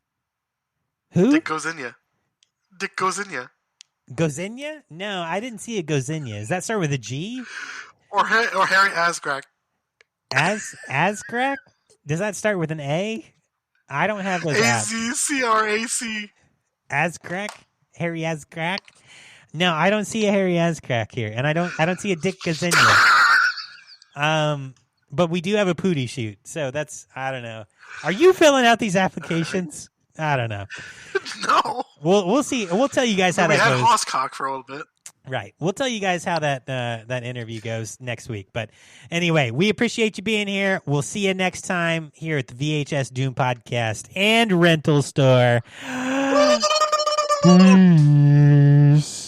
Who? Dick Gozinia. Dick Gozinia. Gozinia? No, I didn't see a Gozinia. Does that start with a G? Or Harry Ascrack. Ascrack? Does that start with an A? I don't have those apps. AZCRAC. Ascrack? Harry Ascrack? No, I don't see a Harry Ascrack here, and I don't see a Dick Gozinia. But we do have a Pootie Shoot, so that's, I don't know. Are you filling out these applications? I don't know. No. We'll see. We'll tell you guys how that goes. We had Hosscock for a little bit. Right. We'll tell you guys how that interview goes next week. But anyway, we appreciate you being here. We'll see you next time here at the VHS Doom Podcast and Rental Store. Peace.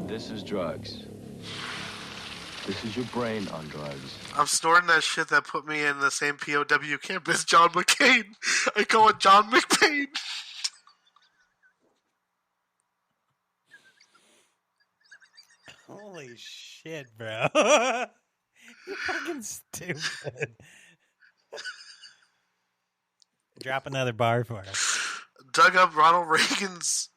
This is drugs. This is your brain on drugs. I'm snorting that shit that put me in the same POW camp as John McCain. I call it John McCain. Holy shit, bro. You're fucking stupid. Drop another bar for us. Dug up Ronald Reagan's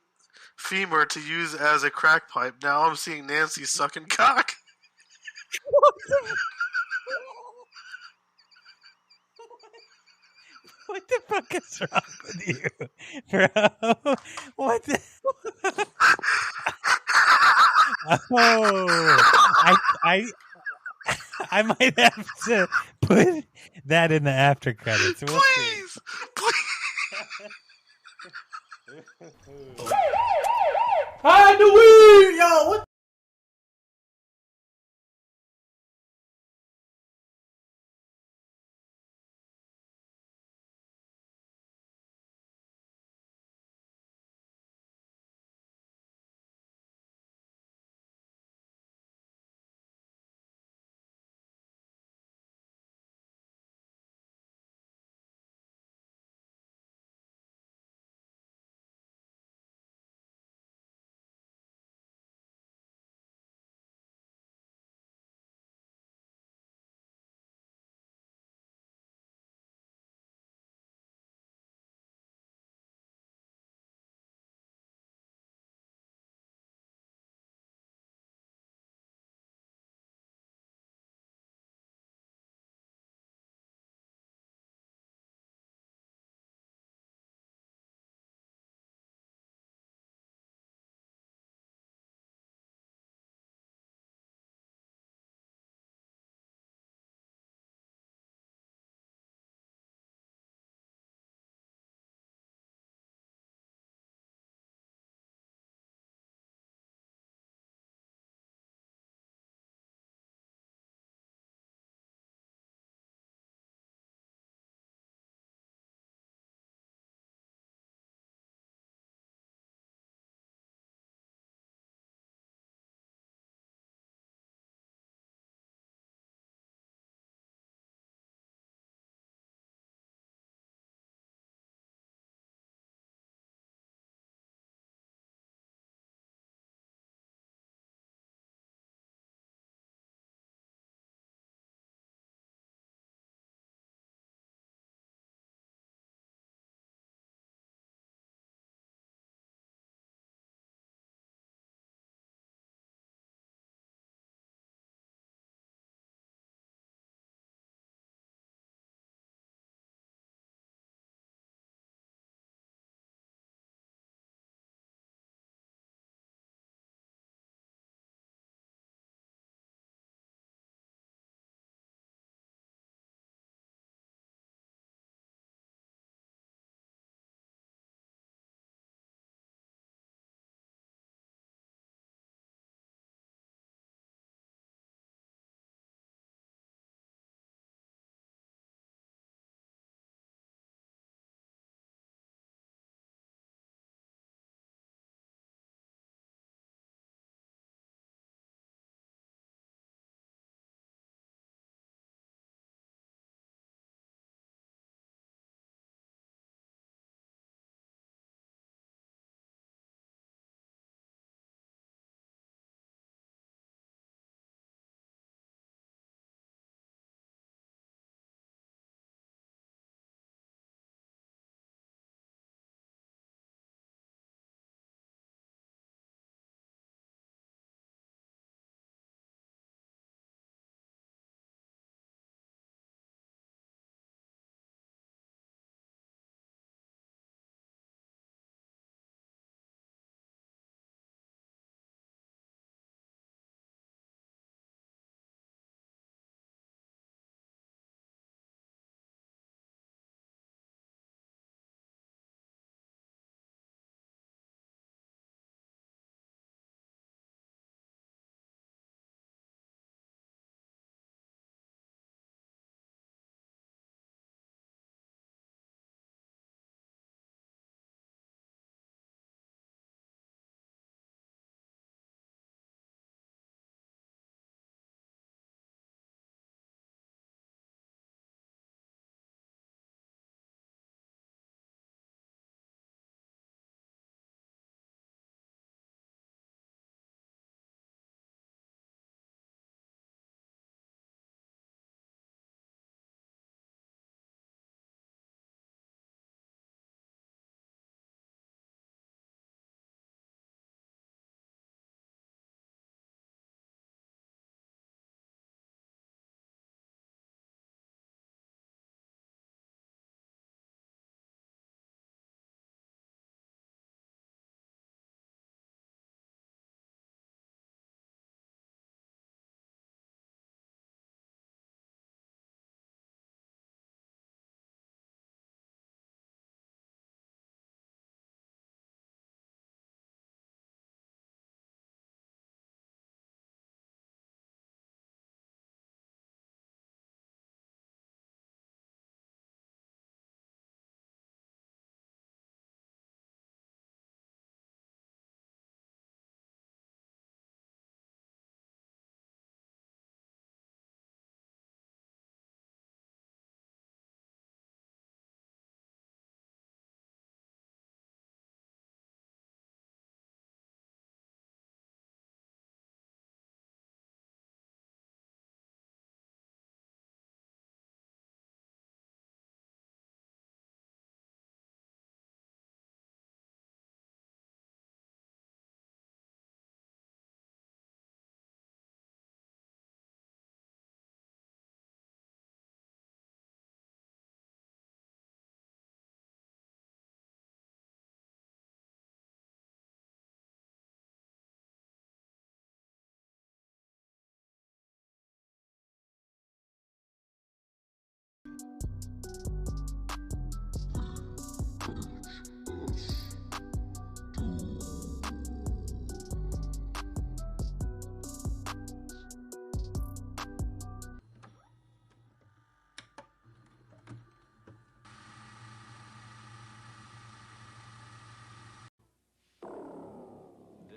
femur to use as a crack pipe. Now I'm seeing Nancy sucking cock. What the fuck is wrong with you, bro? What the... I might have to put that in the after credits. We'll please. Hide the weed, yo. What?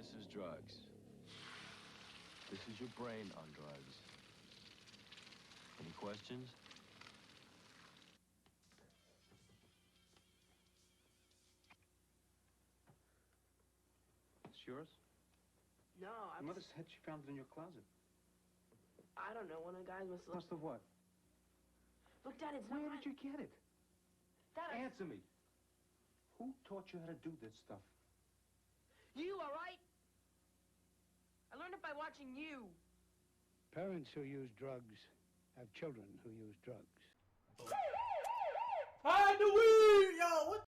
This is drugs. This is your brain on drugs. Any questions? It's yours? No, Your mother said she found it in your closet. I don't know. One of the guys must have... Must have what? Look, Dad, it's Where not... did you get it? Dad, Answer me. Who taught you how to do this stuff? You, all right? I learned it by watching you. Parents who use drugs have children who use drugs. Hide the weed, yo. What